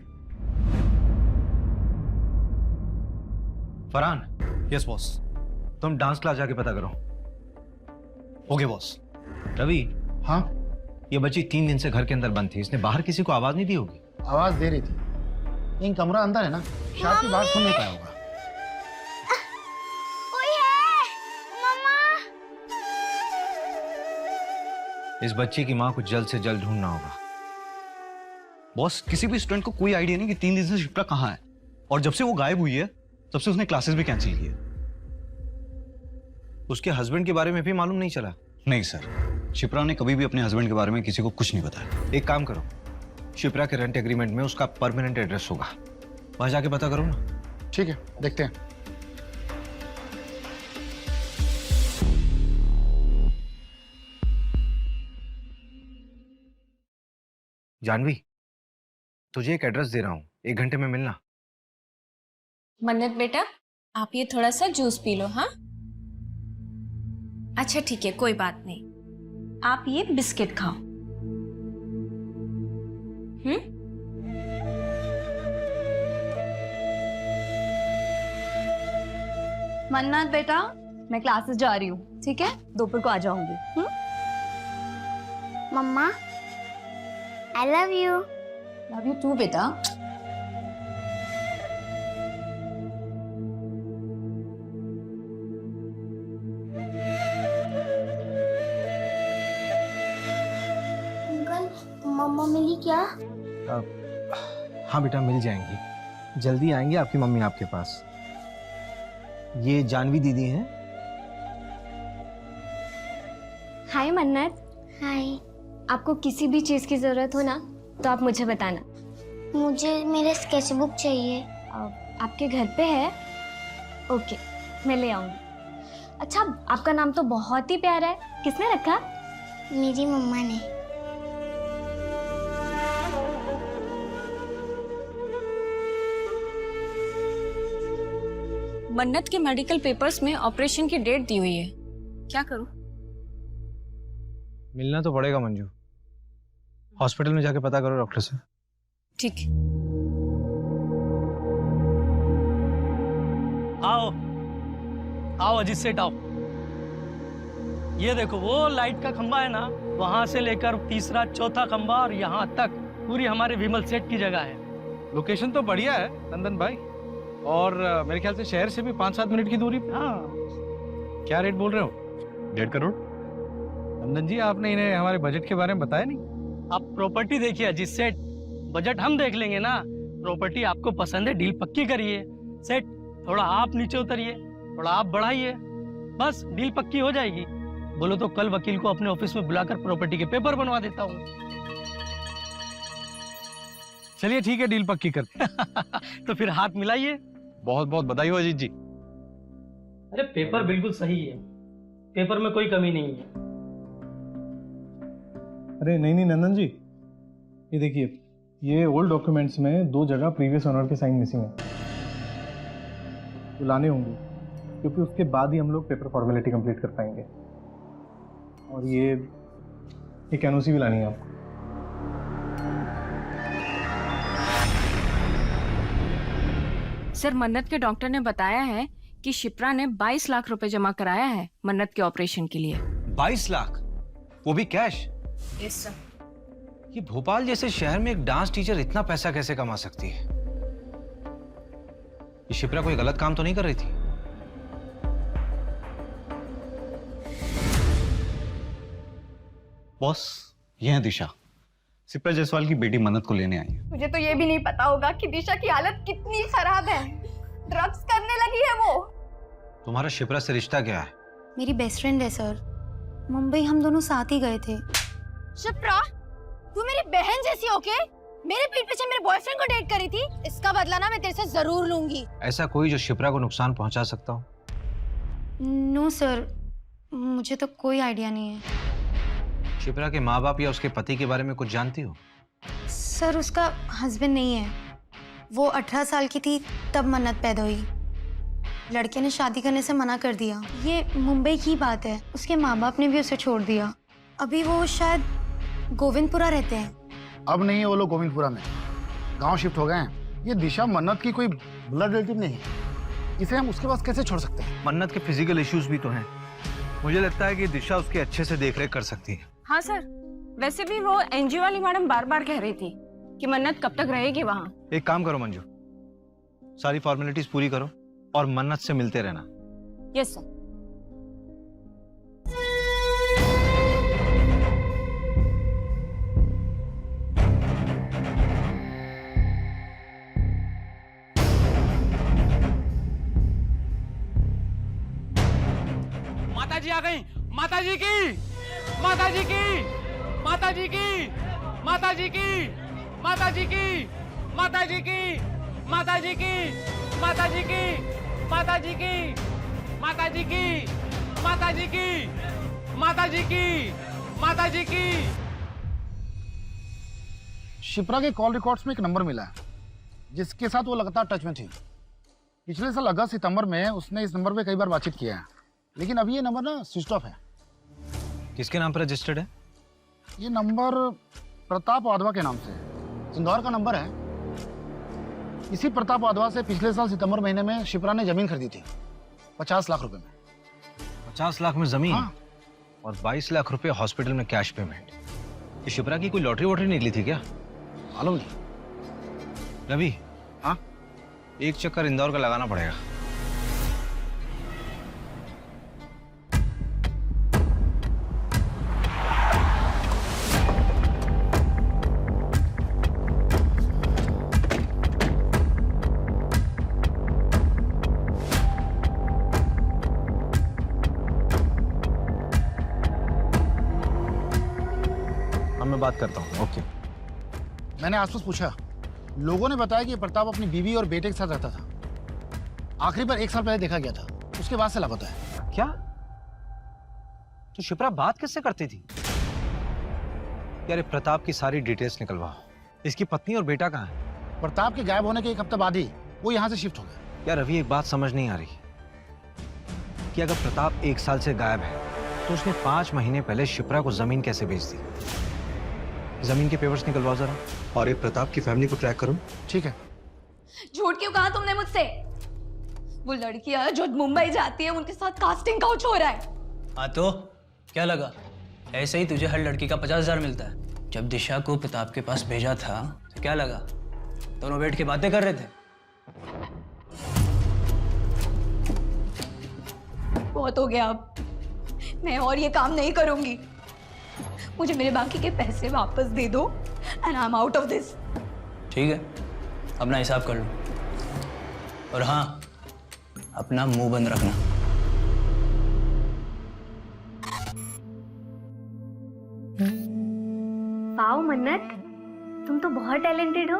फरहान। Yes boss. तुम डांस क्लास जाके पता करो। Okay boss. रवि। हाँ? ये बच्ची 3 दिन से घर के अंदर बंद थी। इसने बाहर किसी को आवाज नहीं दी होगी? आवाज दे रही थी। इन कमरा अंदर है ना, शायद की बात सुन नहीं पाया होगा। कोई है? मम्मा। इस बच्ची की माँ को जल्द से जल्द ढूंढना होगा। बॉस, किसी भी स्टूडेंट को कोई आइडिया नहीं कि 3 दिन से शिप्रा कहाँ है। और जब से वो गायब हुई है तब से उसने क्लासेस भी कैंसिल की है। उसके हस्बैंड के बारे में भी मालूम नहीं चला? नहीं सर, शिप्रा ने कभी भी अपने हस्बैंड के बारे में किसी को कुछ नहीं बताया। एक काम करो, शिप्रा के रेंट एग्रीमेंट में उसका परमानेंट एड्रेस होगा, वहां जाके पता करो ना। ठीक है, देखते हैं। जानवी, तुझे एक एड्रेस दे रहा हूं, 1 घंटे में मिलना। मन्नत बेटा, आप ये थोड़ा सा जूस पी लो। हाँ, अच्छा ठीक है, कोई बात नहीं। आप ये बिस्किट खाओ। मन्नत बेटा, मैं क्लासेस जा रही हूँ, ठीक है? दोपहर को आ जाऊंगी। Mamma, I love you. Love you too बेटा। अंकल, मम्मा मिली क्या? हाँ बेटा, मिल जाएंगी। जल्दी आएंगे आपकी मम्मी आपके पास। ये जानवी दीदी हैं। हाय मन्नत। हाय। आपको किसी भी चीज़ की ज़रूरत हो ना तो आप मुझे बताना। मुझे मेरे स्केचबुक चाहिए। आपके घर पे है? ओके, मैं ले आऊँगी। अच्छा, आपका नाम तो बहुत ही प्यारा है, किसने रखा? मेरी मम्मा ने। मन्नत के मेडिकल पेपर्स में ऑपरेशन की डेट दी हुई है, क्या करूं? मिलना तो पड़ेगा मंजू। हॉस्पिटल में जाके पता करो डॉक्टर से। ठीक। आओ आओ अजीत सेठ आओ। ये देखो वो लाइट का खंबा है ना, वहां से लेकर तीसरा चौथा खंबा और यहाँ तक पूरी हमारे विमल सेठ की जगह है। लोकेशन तो बढ़िया है नंदन भाई, और मेरे ख्याल से शहर से भी 5-7 मिनट की दूरी पे। हाँ। क्या रेट बोल रहे हो? 1.5 करोड़। नंदन जी, आपने इन्हें हमारे बजट के बारे में बताया नहीं। आप प्रॉपर्टी देखिए अजीत सेठ, बजट हम देख लेंगे ना। प्रॉपर्टी आपको पसंद है, डील पक्की करिए। सेठ, थोड़ा आप नीचे उतरिए, थोड़ा आप बढ़ाइए। बस डील पक्की हो जाएगी। बोलो तो कल वकील को अपने ऑफिस में बुलाकर प्रॉपर्टी के पेपर बनवा देता हूँ। चलिए ठीक है, डील पक्की करते तो फिर हाथ मिलाइए। बहुत बहुत बधाई हो अजीत जी। अरे पेपर बिल्कुल सही है, पेपर में कोई कमी नहीं है। अरे नहीं नंदन जी, ये देखिए, ये ओल्ड डॉक्यूमेंट्स में 2 जगह प्रीवियस ओनर के साइन मिसिंग है, तो लाने होंगे, क्योंकि उसके बाद ही हम लोग पेपर फॉर्मेलिटी कंप्लीट कर पाएंगे। और ये एनओसी भी लानी है आपको। सर, मन्नत के डॉक्टर ने बताया है कि शिप्रा ने 22 लाख रुपए जमा कराया है मन्नत के ऑपरेशन के लिए। 22 लाख, वो भी कैश? Yes sir. ये भोपाल जैसे शहर में एक डांस टीचर इतना पैसा कैसे कमा सकती है? ये शिप्रा कोई गलत काम तो नहीं कर रही थी? बॉस, ये है दिशा, शिप्रा जायसवाल की बेटी मन्नत को लेने आई है। मुझे तो ये भी नहीं पता होगा कि दिशा की हालत कितनी खराब है। ड्रग्स करने लगी है वो। तुम्हारा शिप्रा से रिश्ता क्या है? मेरी बेस्ट फ्रेंड है सर, मुंबई हम दोनों साथ ही गए थे। शिप्रा, तू मेरी बहन जैसी होके मेरे पीठ पीछे मेरे बॉयफ्रेंड को डेट करी थी। इसका बदला ना मैं तेरे से जरूर लूंगी। ऐसा कोई जो शिप्रा को नुकसान पहुंचा सकता हो? नो सर, मुझे तो कोई आइडिया नहीं है। शिप्रा के माँ बाप या उसके पति के बारे में कुछ जानती हो? सर, उसका हस्बैंड नहीं है। वो 18 साल की थी तब मन्नत पैदा हुई। लड़के ने शादी करने से मना कर दिया। ये मुंबई की बात है, उसके माँ बाप ने भी उसे छोड़ दिया। अभी वो शायद गोविंदपुरा रहते हैं। अब नहीं है वो लोग गोविंदपुरा में, गांव शिफ्ट हो गए हैं। ये दिशा मन्नत की कोई ब्लड रिलेटिव नहीं है, इसे हम उसके पास कैसे छोड़ सकते हैं? मन्नत के फिजिकल इश्यूज भी तो हैं। मुझे लगता है कि दिशा उसके अच्छे से देखरेख कर सकती है। हाँ सर, वैसे भी वो एनजीओ वाली मैडम बार बार कह रही थी कि मन्नत कब तक रहेगी वहाँ। एक काम करो मंजू, सारी फॉर्मेलिटीज पूरी करो और मन्नत से मिलते रहना। Yes sir. माता जी आ गई। माता जी की, माता जी की, माता जी की, माता जी की, माता जी की, माता जी की, माता जी की, माता जी की, माता जी की, माता जी की, माता जी की, माता जी की, माता जी की। शिप्रा के कॉल रिकॉर्ड्स में एक नंबर मिला है जिसके साथ वो लगातार टच में थी। पिछले साल अगस्त सितंबर में उसने इस नंबर पे कई बार बातचीत किया है, लेकिन अभी ये नंबर ना स्विच ऑफ है। किसके नाम पर रजिस्टर्ड है? ये नंबर प्रताप वाधवा के नाम से है, इंदौर का नंबर है। इसी प्रताप वाधवा से पिछले साल सितंबर महीने में शिप्रा ने जमीन खरीदी थी 50 लाख रुपए में। 50 लाख में जमीन? हाँ। और 22 लाख रुपए हॉस्पिटल में कैश पेमेंट। ये शिप्रा की कोई लॉटरी वॉटरी निकली थी क्या? मालूम नहीं। रवि, हाँ, एक चक्कर इंदौर का लगाना पड़ेगा। मैं बात करता हूँ। ओके। मैंने आसपास पूछा, लोगों ने बताया कि प्रताप अपनी बीवी और बेटे के साथ रहता था। आखिरी बार 1 साल पहले देखा गया था, उसके बाद से लापता है। क्या? तो शिप्रा बात किससे करती थी? यार प्रताप की सारी डिटेल्स निकलवाओ। इसकी पत्नी और बेटा कहाँ है? प्रताप के गायब होने के 1 हफ्ते बाद ही वो यहाँ से शिफ्ट हो गया। यार अभी एक बात समझ नहीं आ रही कि अगर प्रताप 1 साल से गायब है तो उसने 5 महीने पहले शिप्रा को जमीन कैसे बेच दी? जमीन के पेपर्स निकलवाओ जरा। और ये प्रताप की फैमिली को ट्रैक करो। ठीक है। झूठ क्यों कहा तुमने मुझसे? वो लड़कियां जो मुंबई जाती है उनके साथ कास्टिंग काउच हो रहा है। हाँ तो क्या लगा? ऐसे ही तुझे हर लड़की का 50,000 मिलता है। जब दिशा को प्रताप के पास भेजा था तो क्या लगा? दोनों बैठ के बातें कर रहे थे। बहुत हो गया, अब मैं और ये काम नहीं करूंगी। मुझे मेरे बाकी के पैसे वापस दे दो and I am out of this. ठीक है, अपना हिसाब कर लो। और हाँ, अपना मुंह बंद रखना। वाओ मन्नत, तुम तो बहुत टैलेंटेड हो।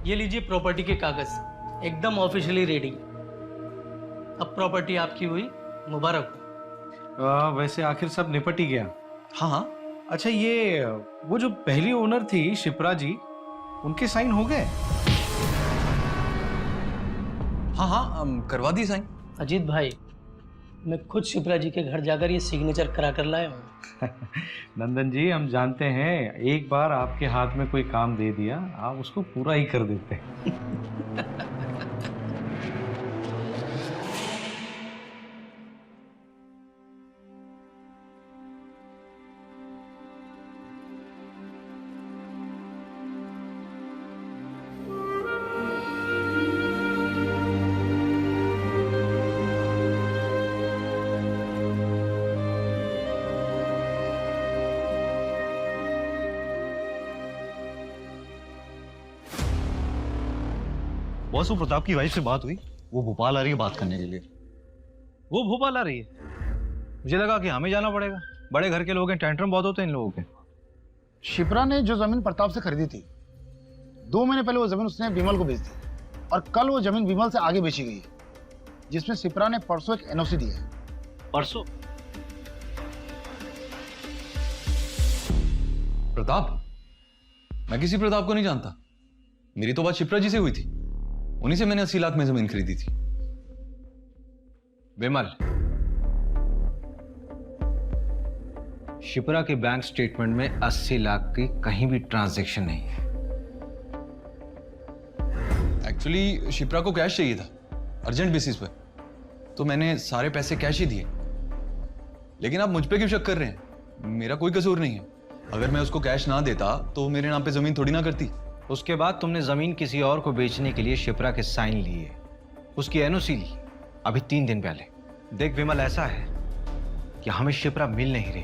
ये लीजिए प्रॉपर्टी के कागज, एकदम ऑफिशियली रेडी। अब प्रॉपर्टी आपकी हुई, मुबारक हो। वैसे आखिर सब निपट ही गया। हाँ हाँ, अच्छा ये वो जो पहली ओनर थी शिप्रा जी, उनके साइन हो गए? हाँ हाँ, करवा दी साइन। अजीत भाई, मैं खुद शिप्रा जी के घर जाकर ये सिग्नेचर करा कर लाया हूँ। नंदन जी, हम जानते हैं एक बार आपके हाथ में कोई काम दे दिया आप उसको पूरा ही कर देते हैं। बॉस, वो प्रताप की वाइफ से बात हुई, वो भोपाल आ रही है बात करने के लिए। वो भोपाल आ रही है? मुझे लगा कि हमें जाना पड़ेगा, बड़े घर के लोग हैं, टेंट्रम बहुत होते हैं इन लोगों के। शिप्रा ने जो जमीन प्रताप से खरीदी थी, 2 महीने पहले वो जमीन उसने विमल को बेच दी और कल वो जमीन विमल से आगे बेची गई है, जिसमें शिप्रा ने परसों एक एनओसी दिया है। परसों? प्रताप? मैं किसी प्रताप को नहीं जानता। मेरी तो बात शिप्रा जी से हुई थी, उन्हीं से मैंने 80 लाख में जमीन खरीदी थी। विमल, शिप्रा के बैंक स्टेटमेंट में 80 लाख की कहीं भी ट्रांजैक्शन नहीं है। एक्चुअली शिप्रा को कैश चाहिए था, अर्जेंट बेसिस पे, तो मैंने सारे पैसे कैश ही दिए। लेकिन आप मुझ पे क्यों शक कर रहे हैं? मेरा कोई कसूर नहीं है। अगर मैं उसको कैश ना देता तो मेरे नाम पे जमीन थोड़ी ना करती। उसके बाद तुमने जमीन किसी और को बेचने के लिए शिप्रा के साइन लिए, उसकी एनओसी ली अभी 3 दिन पहले। देख विमल, ऐसा है कि हमें शिप्रा मिल नहीं रही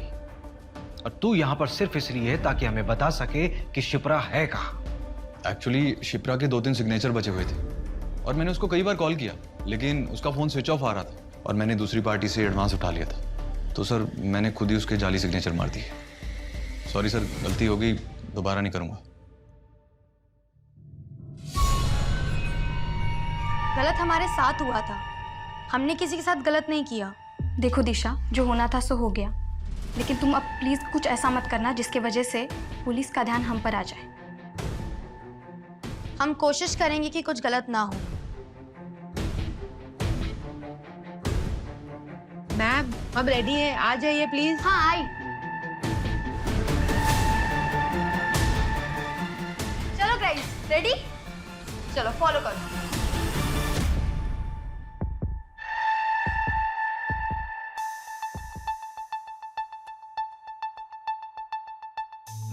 और तू यहां पर सिर्फ इसलिए है ताकि हमें बता सके कि शिप्रा है कहां। एक्चुअली शिप्रा के 2-3 सिग्नेचर बचे हुए थे और मैंने उसको कई बार कॉल किया, लेकिन उसका फोन स्विच ऑफ आ रहा था और मैंने दूसरी पार्टी से एडवांस उठा लिया था। तो सर, मैंने खुद ही उसके जाली सिग्नेचर मार दिए। सॉरी सर, गलती हो गई, दोबारा नहीं करूंगा। गलत हमारे साथ हुआ था, हमने किसी के साथ गलत नहीं किया। देखो दिशा, जो होना था सो हो गया, लेकिन तुम अब प्लीज कुछ ऐसा मत करना जिसकी वजह से पुलिस का ध्यान हम पर आ जाए। हम कोशिश करेंगे कि कुछ गलत ना हो। मैम, अब रेडी है, आ जाइए प्लीज। हाँ आई। चलो गाइस, रेडी? चलो फॉलो करो।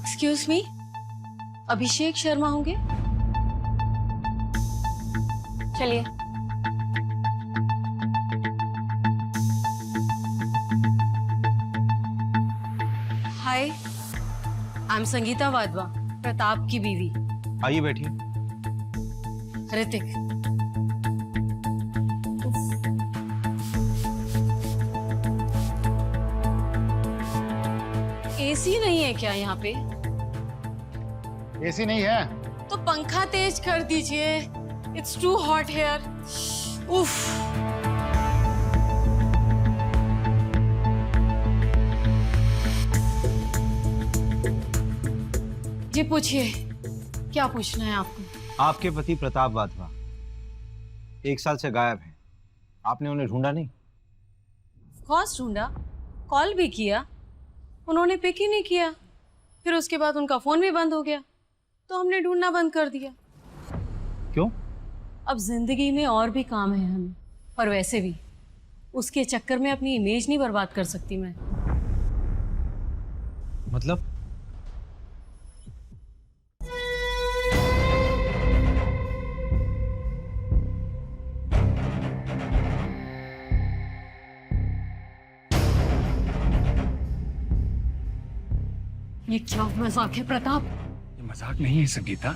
एक्सक्यूज मी, अभिषेक शर्मा होंगे? चलिए। हाय, आई एम संगीता वाधवा, प्रताप की बीवी। आइए बैठिए। ऋतिक। एसी नहीं है क्या यहाँ पे? एसी नहीं है तो पंखा तेज कर दीजिए। It's too hot here. उफ। जी पूछिए, क्या पूछना है आपको? आपके पति प्रताप वाधवा 1 साल से गायब हैं। आपने उन्हें ढूंढा नहीं? कॉस ढूंढा, कॉल भी किया, उन्होंने पिक ही नहीं किया। फिर उसके बाद उनका फोन भी बंद हो गया, तो हमने ढूंढना बंद कर दिया। क्यों? अब जिंदगी में और भी काम है हमें, और वैसे भी उसके चक्कर में अपनी इमेज नहीं बर्बाद कर सकती मैं। मतलब? ये क्या मजाक है प्रताप? मजाक नहीं है संगीता,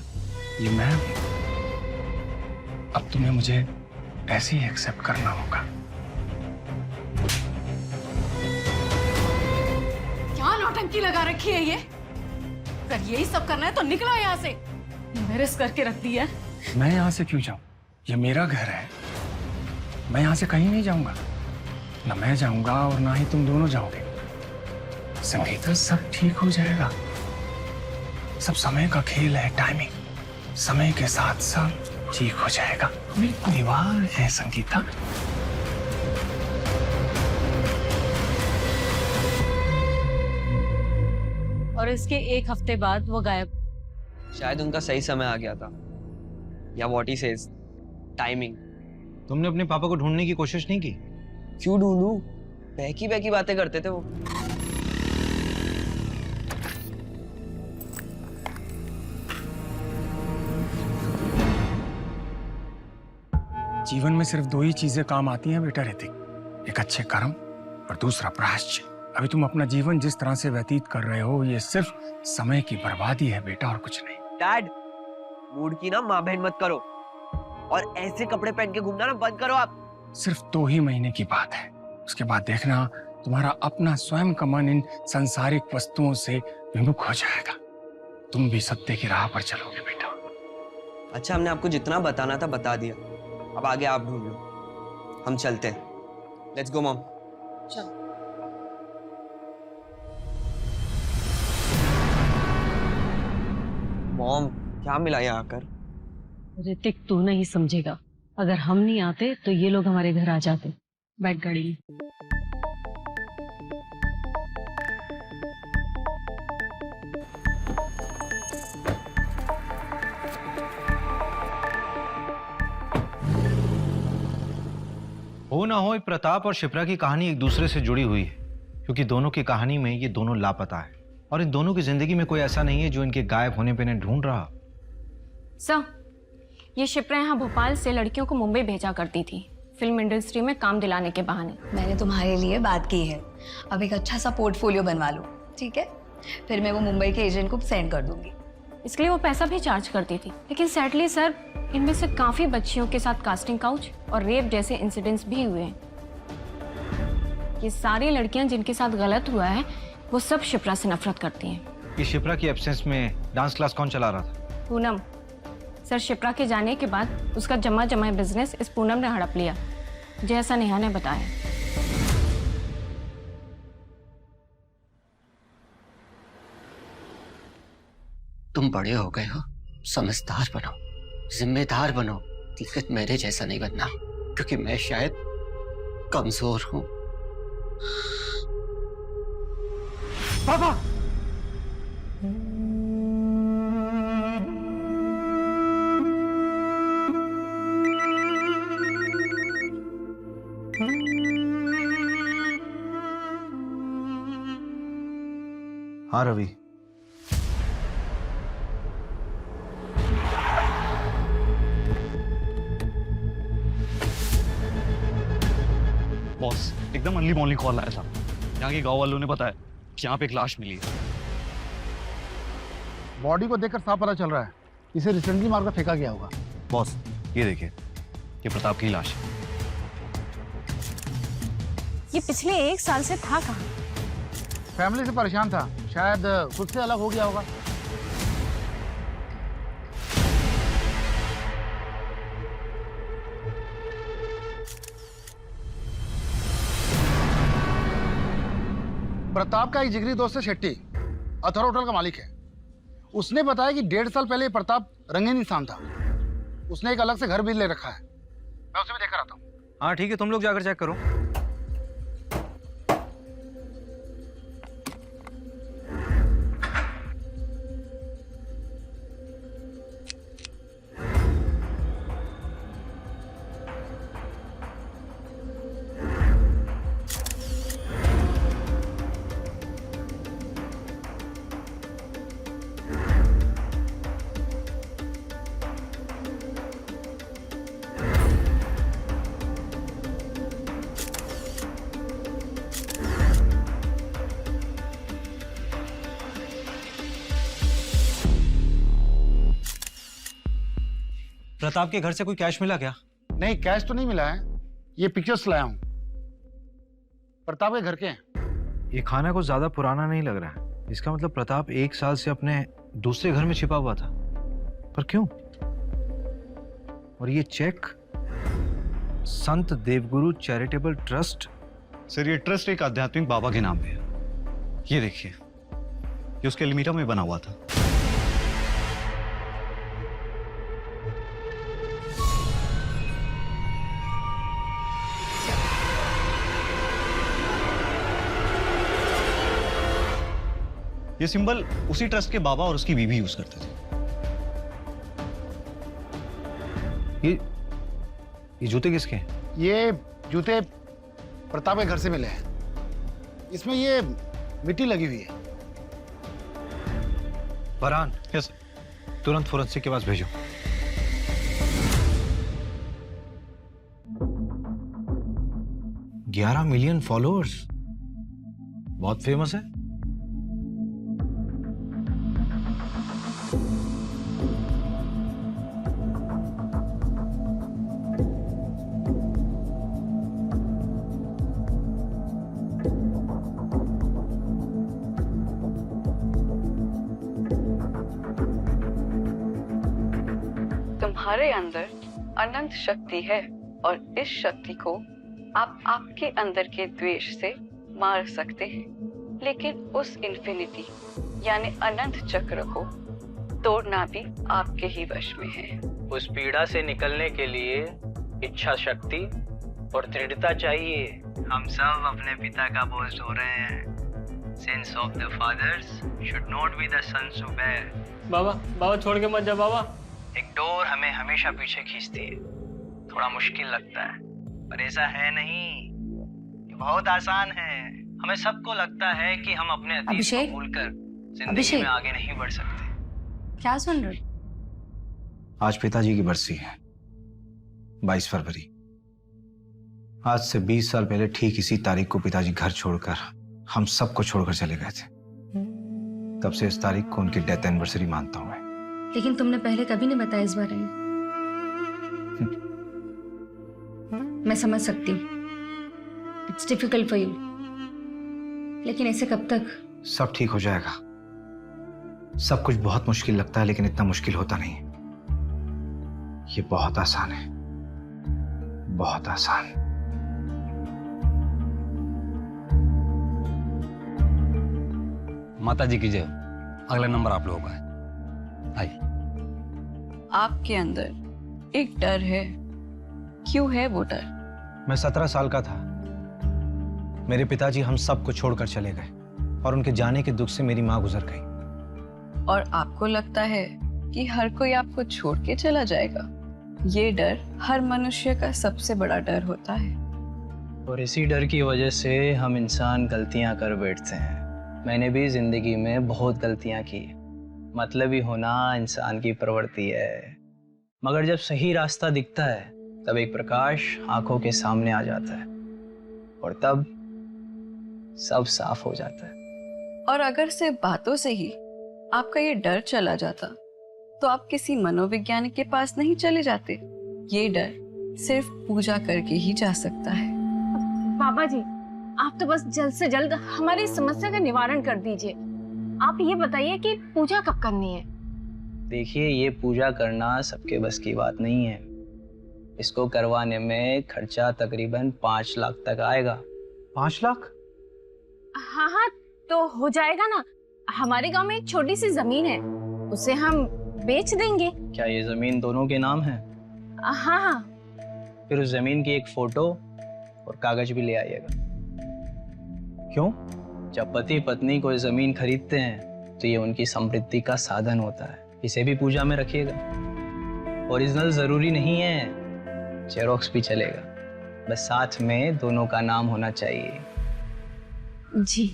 ये मैं हूं। अब तुम्हें मुझे ऐसे ही एक्सेप्ट करना होगा। क्या नौटंकी लगा रखी है ये? अगर यही सब करना है तो निकला यहाँ से। मेरेस करके रख दी है। मैं यहाँ से क्यों जाऊं? ये मेरा घर है। मैं यहाँ से कहीं नहीं जाऊंगा। ना मैं जाऊंगा और ना ही तुम दोनों जाओगे। संगीता, सब ठीक हो जाएगा। सब समय का खेल है, टाइमिंग। समय के साथ सब ठीक हो जाएगा। मेरी परिवार है संगीता। और इसके एक हफ्ते बाद वो गायब। शायद उनका सही समय आ गया था, या व्हाट ही सेज, टाइमिंग। तुमने अपने पापा को ढूंढने की कोशिश नहीं की? क्यों ढूंढूं? बहकी बातें करते थे वो। जीवन में सिर्फ दो ही चीजें काम आती हैं बेटा ऋतिक, एक अच्छे कर्म और दूसरा प्रायश्चित। अभी तुम अपना जीवन जिस तरह से व्यतीत कर रहे हो, ये सिर्फ समय की बर्बादी है बेटा, और कुछ नहीं। डैड, मूड की ना माँ बहन मत करो, और ऐसे कपड़े पहन के घूमना ना बंद करो आप। सिर्फ 2 ही महीने की बात है, उसके बाद देखना तुम्हारा अपना स्वयं का मन इन सांसारिक वस्तुओं से विमुख हो जाएगा। तुम भी सत्य की राह पर चलोगे बेटा। अच्छा, हमने आपको जितना बताना था बता दिया, अब आगे आप ढूंढ लो। हम चलते हैं। Let's go mom. चल। मॉम, क्या मिला यहाँ आकर? ऋतिक, तू नहीं समझेगा। अगर हम नहीं आते तो ये लोग हमारे घर आ जाते। बैठ गाड़ी में। हो ना हो, प्रताप और शिप्रा की कहानी एक दूसरे से जुड़ी हुई है, क्योंकि दोनों की कहानी में ये दोनों लापता है, और इन दोनों की जिंदगी में कोई ऐसा नहीं है जो इनके गायब होने पे इन्हें ढूंढ रहा। सर, ये शिप्रा यहाँ भोपाल से लड़कियों को मुंबई भेजा करती थी, फिल्म इंडस्ट्री में काम दिलाने के बहाने। मैंने तुम्हारे लिए बात की है, अब एक अच्छा सा पोर्टफोलियो बनवा लो, ठीक है? फिर मैं वो मुंबई के एजेंट को सेंड कर दूंगी। इसके लिए वो पैसा भी चार्ज करती थी, लेकिन सैडली सर, इनमें से काफी बच्चियों के साथ कास्टिंग काउच और रेप जैसे इंसिडेंट्स भी हुए हैं। ये सारी लड़कियां जिनके साथ गलत हुआ है, वो सब शिप्रा से नफरत करती हैं। ये शिप्रा की एब्सेंस में डांस क्लास कौन चला रहा था? पूनम। सर, शिप्रा के जाने के बाद उसका जमा बिजनेस इस पूनम ने हड़प लिया, जैसा नेहा ने बताया। तुम बड़े हो गए हो, समझदार बनो, जिम्मेदार बनो, लेकिन मेरे जैसा नहीं बनना, क्योंकि मैं शायद कमजोर हूं। पापा! हाँ रवि। बॉस, एकदम अर्ली मॉर्निंग कॉल आया था। यहाँ के गांव वालों ने बताया कि यहाँ पे एक लाश मिली है। बॉडी को देखकर साफ पता चल रहा है इसे रिसेंटली मारकर फेंका गया होगा। बॉस, ये देखिए, ये प्रताप की लाश है। ये पिछले 1 साल से था कहाँ? फैमिली से परेशान था, शायद खुद से अलग हो गया होगा। प्रताप का एक जिगरी दोस्त है शेट्टी, अथर होटल का मालिक है। उसने बताया कि 1.5 साल पहले प्रताप रंगीन इंसान था। उसने एक अलग से घर भी ले रखा है। मैं उसे भी देख कर आता हूँ। हाँ ठीक है, तुम लोग जाकर चेक करो। प्रताप के घर से कोई कैश मिला क्या? नहीं, कैश तो नहीं मिला है, ये पिक्चर्स लाया हूँ, प्रताप के घर के हैं। ये खाना कुछ ज्यादा पुराना नहीं लग रहा है। इसका मतलब प्रताप 1 साल से अपने दूसरे घर में छिपा हुआ था। पर क्यों? और ये चेक संत देवगुरु चैरिटेबल ट्रस्ट। सर ये ट्रस्ट एक आध्यात्मिक बाबा के नाम पे है। ये देखिए, ये उसके एल्मीरा में बना हुआ था। ये सिंबल उसी ट्रस्ट के बाबा और उसकी बीवी यूज करते थे। ये जूते किसके हैं? ये जूते प्रताप के घर से मिले हैं। इसमें ये मिट्टी लगी हुई है। फरहान, यस, तुरंत फोरेंसिक के पास भेजो। $11 मिलियन फॉलोअर्स, बहुत फेमस है। तुम्हारे अंदर अनंत शक्ति है और इस शक्ति को आप आपके अंदर के द्वेष से मार सकते हैं, लेकिन उस इन्फिनिटी यानी अनंत चक्र को तोड़ना भी आपके ही वश में है। उस पीड़ा से निकलने के लिए इच्छा शक्ति और दृढ़ता चाहिए। हम सब अपने पिता का बोझ ढो रहे हैं। Sins of the fathers should not be the sons to bear. बाबा छोड़ के मत जा बाबा। एक डोर हमें हमेशा पीछे खींचती है। थोड़ा मुश्किल लगता है, पर ऐसा है नहीं, ये बहुत आसान है। हमें सबको लगता है कि हम अपने अतीत को भूलकर जिंदगी में आगे नहीं बढ़ सकते। क्या सुन रहे? आज पिताजी की बरसी है, 22 फरवरी। आज से 20 साल पहले ठीक इसी तारीख को पिताजी घर छोड़कर हम सबको छोड़कर चले गए थे। तब से इस तारीख को उनकी डेथ एनिवर्सरी मानता हूं मैं। लेकिन तुमने पहले कभी नहीं बताया इस बारे में। मैं समझ सकती हूँ, इट्स डिफिकल्ट फॉर यू, लेकिन ऐसे कब तक? सब ठीक हो जाएगा। सब कुछ बहुत मुश्किल लगता है, लेकिन इतना मुश्किल होता नहीं। ये बहुत आसान है, बहुत आसान। माता जी की जय। अगला नंबर आप लोगों का है। आइए। आपके अंदर एक डर है। क्यों है वो डर? मैं 17 साल का था। मेरे पिताजी हम सबको छोड़कर चले गए और उनके जाने के दुख से मेरी माँ गुजर गई। और आपको लगता है कि हर कोई आपको छोड़ के चला जाएगा। ये डर हर मनुष्य का सबसे बड़ा डर होता है। और इसी डर की वजह से हम इंसान गलतियां कर बैठते हैं। मैंने भी जिंदगी में बहुत गलतियां की। मतलबी होना इंसान की प्रवृत्ति है, मगर जब सही रास्ता दिखता है तब एक प्रकाश आंखों के सामने आ जाता है और तब सब साफ हो जाता है। और अगर सिर्फ बातों से ही आपका ये डर चला जाता तो आप किसी मनोवैज्ञानिक के पास नहीं चले जाते। ये डर सिर्फ पूजा करके ही जा सकता है। बाबा जी, आप तो बस जल्द से जल्द हमारी समस्या का निवारण कर दीजिए। आप ये बताइए कि पूजा कब करनी है? देखिए, ये पूजा करना सबके बस की बात नहीं है। इसको करवाने में खर्चा तकरीबन 5 लाख तक आएगा। 5 लाख? हाँ, तो हो जाएगा ना। हमारे गांव में एक छोटी सी जमीन है, उसे हम बेच देंगे। क्या ये जमीन दोनों के नाम है? हाँ। फिर उस जमीन की एक फोटो और कागज भी ले आइएगा। क्यों? जब पति पत्नी कोई जमीन खरीदते हैं तो ये उनकी समृद्धि का साधन होता है। इसे भी पूजा में रखिएगा। ओरिजिनल जरूरी नहीं है, जेरोक्स भी चलेगा, बस साथ में दोनों का नाम होना चाहिए। जी।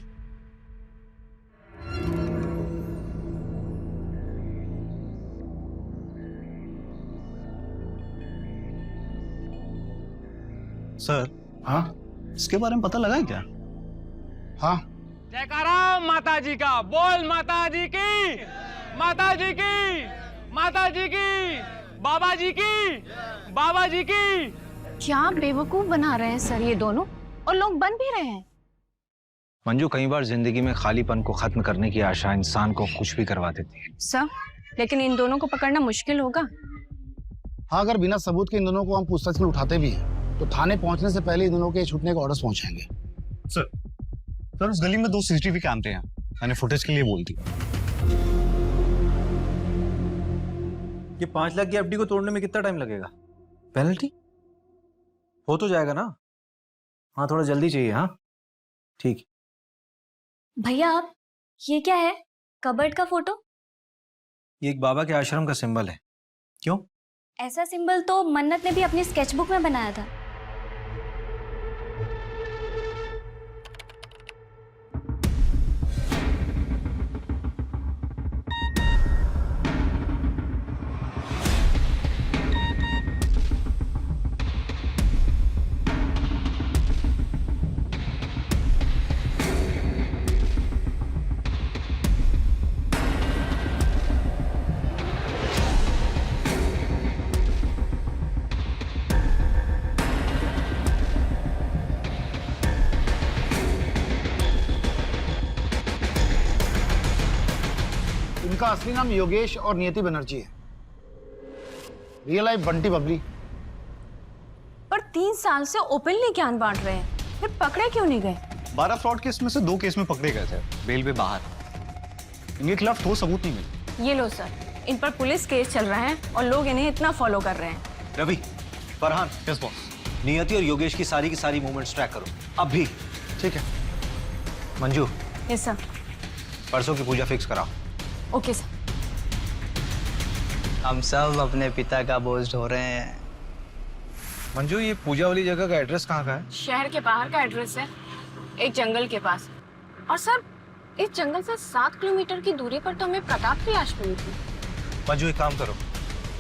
सर, हाँ, इसके बारे में पता लगा है क्या? हाँ। जयकारा माता जी का। बोल माता जी की, माता जी की, माता जी की। बाबा जी की, बाबा जी की। क्या बेवकूफ बना रहे हैं सर ये दोनों, और लोग बन भी रहे हैं। मंजू, कई बार जिंदगी में खालीपन को खत्म करने की आशा इंसान को कुछ भी करवा देती है। सर लेकिन इन दोनों को पकड़ना मुश्किल होगा। हाँ, अगर बिना सबूत के इन दोनों को हम पूछताछ में उठाते भी हैं तो थाने पहुंचने से पहले इन दोनों के छूटने के ऑर्डर्स पहुंचाएंगे। सर उस गली में 2 सीसीटीवी कैमरे हैं, मैंने फुटेज के लिए बोल दी। ये 5 लाख की एफडी को तोड़ने में कितना टाइम लगेगा? पेनल्टी हो तो जाएगा ना? हाँ, थोड़ा जल्दी चाहिए। हाँ ठीक। भैया आप, ये क्या है? कबर्ड का फोटो? ये एक बाबा के आश्रम का सिंबल है। क्यों? ऐसा सिंबल तो मन्नत ने भी अपनी स्केचबुक में बनाया था। इनका असली नाम योगेश और नियति बनर्जी है। Real life Bunty Babli. पर 3 साल से ओपनली ज्ञान बांट रहे हैं, फिर पकड़े क्यों नहीं गए? 12 फ्रॉड केस में से 2 केस में पकड़े गए थे, बेल पे बाहर। इनके खिलाफ ठोस सबूत नहीं मिले। ये लो सर, इन पर पुलिस केस चल रहा है और लोग इन्हें इतना फॉलो कर रहे हैं। रवि, फरहान, यस बॉस, नियति और योगेश की सारी मूवमेंट्स ट्रैक करो अभी। ठीक है। Manju, yes sir. परसों की पूजा फिक्स कराओ। Okay sir. हम सब अपने पिता का बोझ ढो रहे हैं। मंजू, ये पूजा वाली जगह का एड्रेस कहाँ का है? शहर के बाहर का एड्रेस है, एक जंगल के पास। और सर इस जंगल से 7 किलोमीटर की दूरी पर तो हमें प्रताप की लाश मिली थी। मंजू, एक काम करो,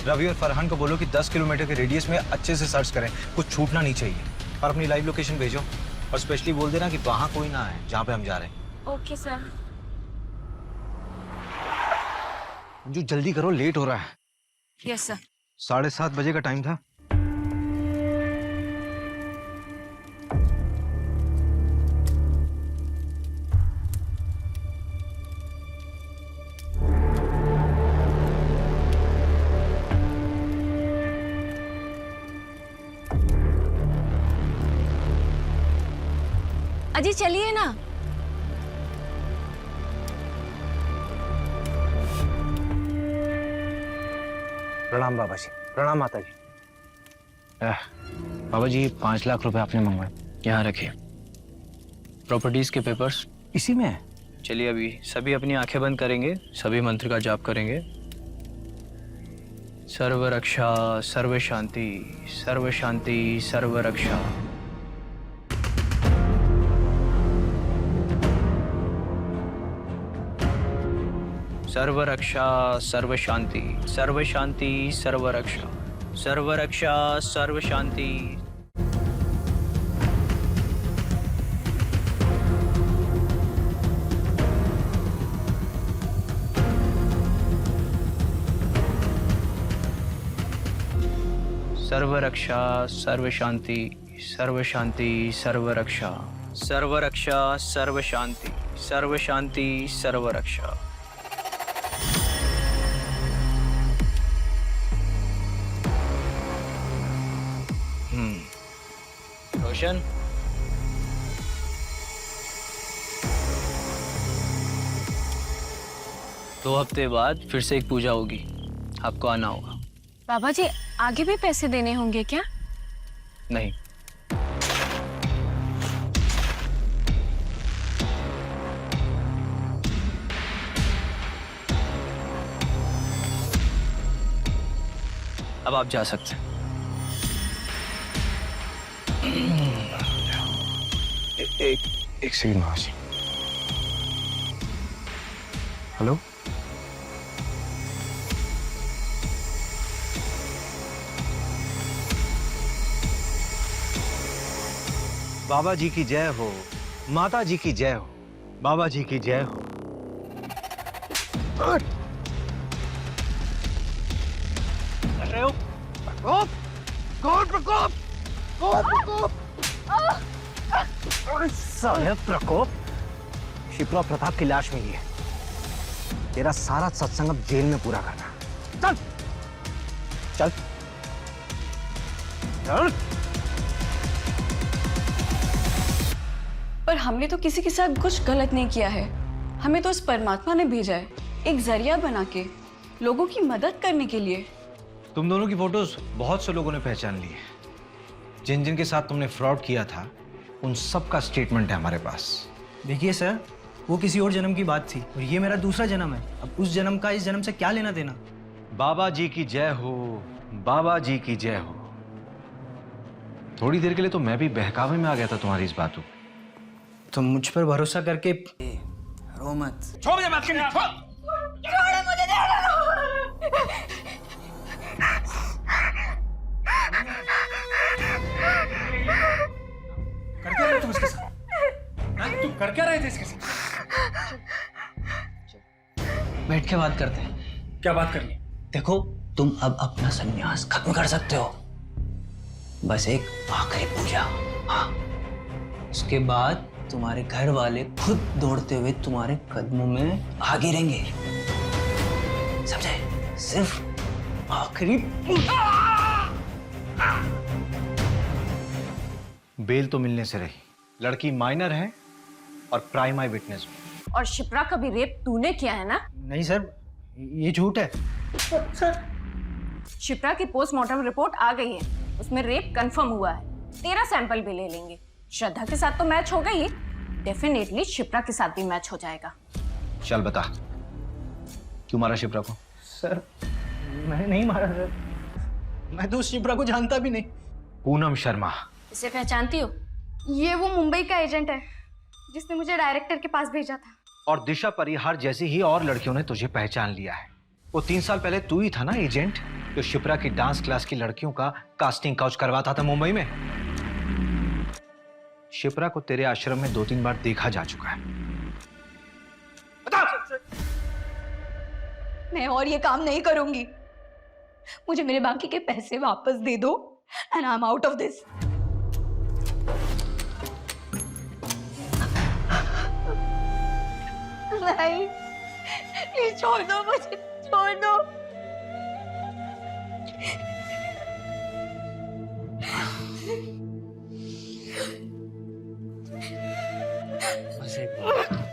रवि और फरहान को बोलो कि 10 किलोमीटर के रेडियस में अच्छे से सर्च करें, कुछ छूटना नहीं चाहिए। और अपनी लाइव लोकेशन भेजो, और स्पेशली बोल देना कि वहाँ कोई ना आए जहाँ पे हम जा रहे हैं। Okay sir. मंजू जल्दी करो, लेट हो रहा है। Yes sir. 7:30 बजे का टाइम था। अजी चलिए ना। प्रणाम बाबा जी। प्रणाम माता जी। बाबा जी, 5 लाख रुपए आपने मंगवाए, यहाँ रखिए। प्रॉपर्टीज के पेपर्स इसी में है। चलिए अभी सभी अपनी आंखें बंद करेंगे, सभी मंत्र का जाप करेंगे। सर्व रक्षा, सर्व शांति, सर्व शांति, सर्व रक्षा। सर्व रक्षा, सर्व शांति, सर्व शांति, सर्व रक्षा, सर्व रक्षा, सर्व शांति। सर्व रक्षा, सर्व शांति, सर्व शांति, सर्व रक्षा, सर्व रक्षा, सर्व शांति, सर्व शांति, सर्व रक्षा। रोशन, 2 हफ्ते बाद फिर से एक पूजा होगी, आपको आना होगा। बाबा जी आगे भी पैसे देने होंगे क्या? नहीं। अब आप जा सकते हैं। एक सेकंड महाशय। हेलो, बाबा जी की जय हो, माता जी की जय हो, बाबा जी की जय हो। रहे हो? प्रकोप, कौन प्रकोप? कौन प्रकोप? साले प्रकोप, शिप्रा प्रताप की लाश मिली है। तेरा सारा सत्संग अब जेल में पूरा करना। चल चल चल। पर हमने तो किसी के साथ कुछ गलत नहीं किया है। हमें तो उस परमात्मा ने भेजा है एक जरिया बना के, लोगों की मदद करने के लिए। तुम दोनों की फोटोज बहुत से लोगों ने पहचान ली है। जिन जिन के साथ तुमने फ्रॉड किया था उन सब का स्टेटमेंट है हमारे पास। देखिए सर, वो किसी और जन्म की बात थी और ये मेरा दूसरा जन्म है। अब उस जन्म का इस जन्म से क्या लेना देना। बाबा जी की जय हो, बाबा जी की जय हो। थोड़ी देर के लिए तो मैं भी बहकावे में आ गया था तुम्हारी इस बातों। तुम मुझ पर भरोसा करके रो मत। छोड़ मुझे बात करनी। छोड़ो मुझे, कर क्या रहे तुम इसके साथ? तुम कर क्या रहे थे इसके साथ? बैठ के बात करते हैं। क्या बात करनी? देखो, तुम अब अपना संन्यास खत्म कर सकते हो। बस एक आखिरी पूजा। हाँ, उसके बाद तुम्हारे घर वाले खुद दौड़ते हुए तुम्हारे कदमों में आ गिरेंगे। समझे? सिर्फ आखिरी पूजा। बेल तो मिलने से रही। लड़की माइनर है और प्राइम आई विटनेस भी। और शिप्रा का भी रेप तूने किया है ना? नहीं सर, ये झूठ है। शिप्रा की पोस्टमार्टम रिपोर्ट आ गई है, उसमें रेप कंफर्म हुआ है। तेरा सैंपल भी ले लेंगे। श्रद्धा के साथ तो मैच हो गई, डेफिनेटली शिप्रा के साथ भी मैच हो जाएगा। चल बता, क्यों मारा शिप्रा को? सर, मैंने नहीं मारा सर। मैं तो उस शिप्रा को जानता भी नहीं। पूनम शर्मा। इसे पहचानती हो? ये वो मुंबई का एजेंट है जिसने मुझे डायरेक्टर के पास भेजा था। और दिशा परिहार जैसी ही और लड़कियों ने तुझे पहचान लिया है। वो 3 साल पहले तू ही था ना एजेंट जो शिप्रा की डांस क्लास की लड़कियों का कास्टिंग काउच करवाता था मुंबई में। शिप्रा को तेरे आश्रम में 2-3 बार देखा जा चुका है। मैं और ये काम नहीं करूंगी। मुझे मेरे बाकी के पैसे वापस दे दो and I am out of this. नहीं, प्लीज छोड़ दो मुझे, छोड़ दो।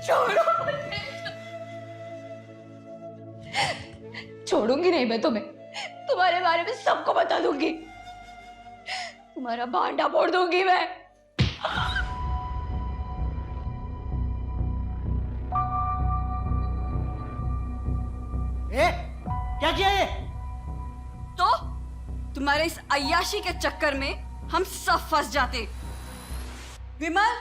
छोड़ो मुझे। छोड़ूंगी नहीं मैं तुम्हें। तुम्हारे बारे में सबको बता दूंगी। तुम्हारा भांडा फोड़ दूंगी मैं। क्या किया ये? तो तुम्हारे इस अय्याशी के चक्कर में हम सब फंस जाते। विमल,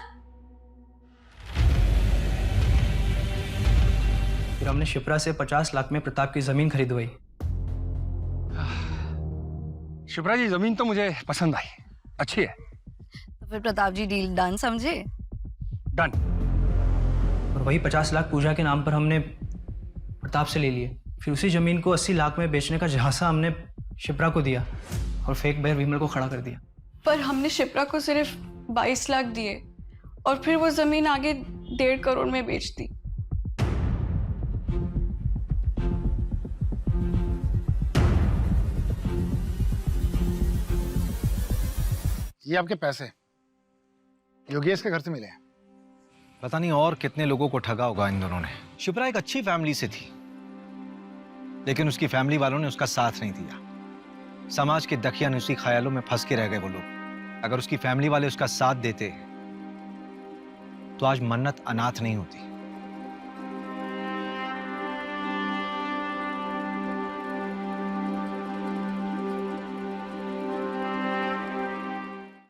फिर हमने शिप्रा से 50 लाख में प्रताप की जमीन खरीदवाई। शिप्रा जी, जमीन तो मुझे पसंद आई, अच्छी है। तो फिर प्रताप जी डील डन समझे? डन। और वही 50 लाख पूजा के नाम पर हमने प्रताप से ले लिए। फिर उसी जमीन को 80 लाख में बेचने का झांसा हमने शिप्रा को दिया और फेक बेर विमल को खड़ा कर दिया। पर हमने शिप्रा को सिर्फ 22 लाख दिए और फिर वो जमीन आगे 1.5 करोड़ में बेच दी। ये आपके पैसे योगेश के घर से मिले हैं। पता नहीं और कितने लोगों को ठगा होगा इन दोनों ने। शिप्रा एक अच्छी फैमिली से थी, लेकिन उसकी फैमिली वालों ने उसका साथ नहीं दिया। समाज के दकियानुसी ख्यालों में फंस के रह गए वो लोग। अगर उसकी फैमिली वाले उसका साथ देते तो आज मन्नत अनाथ नहीं होती।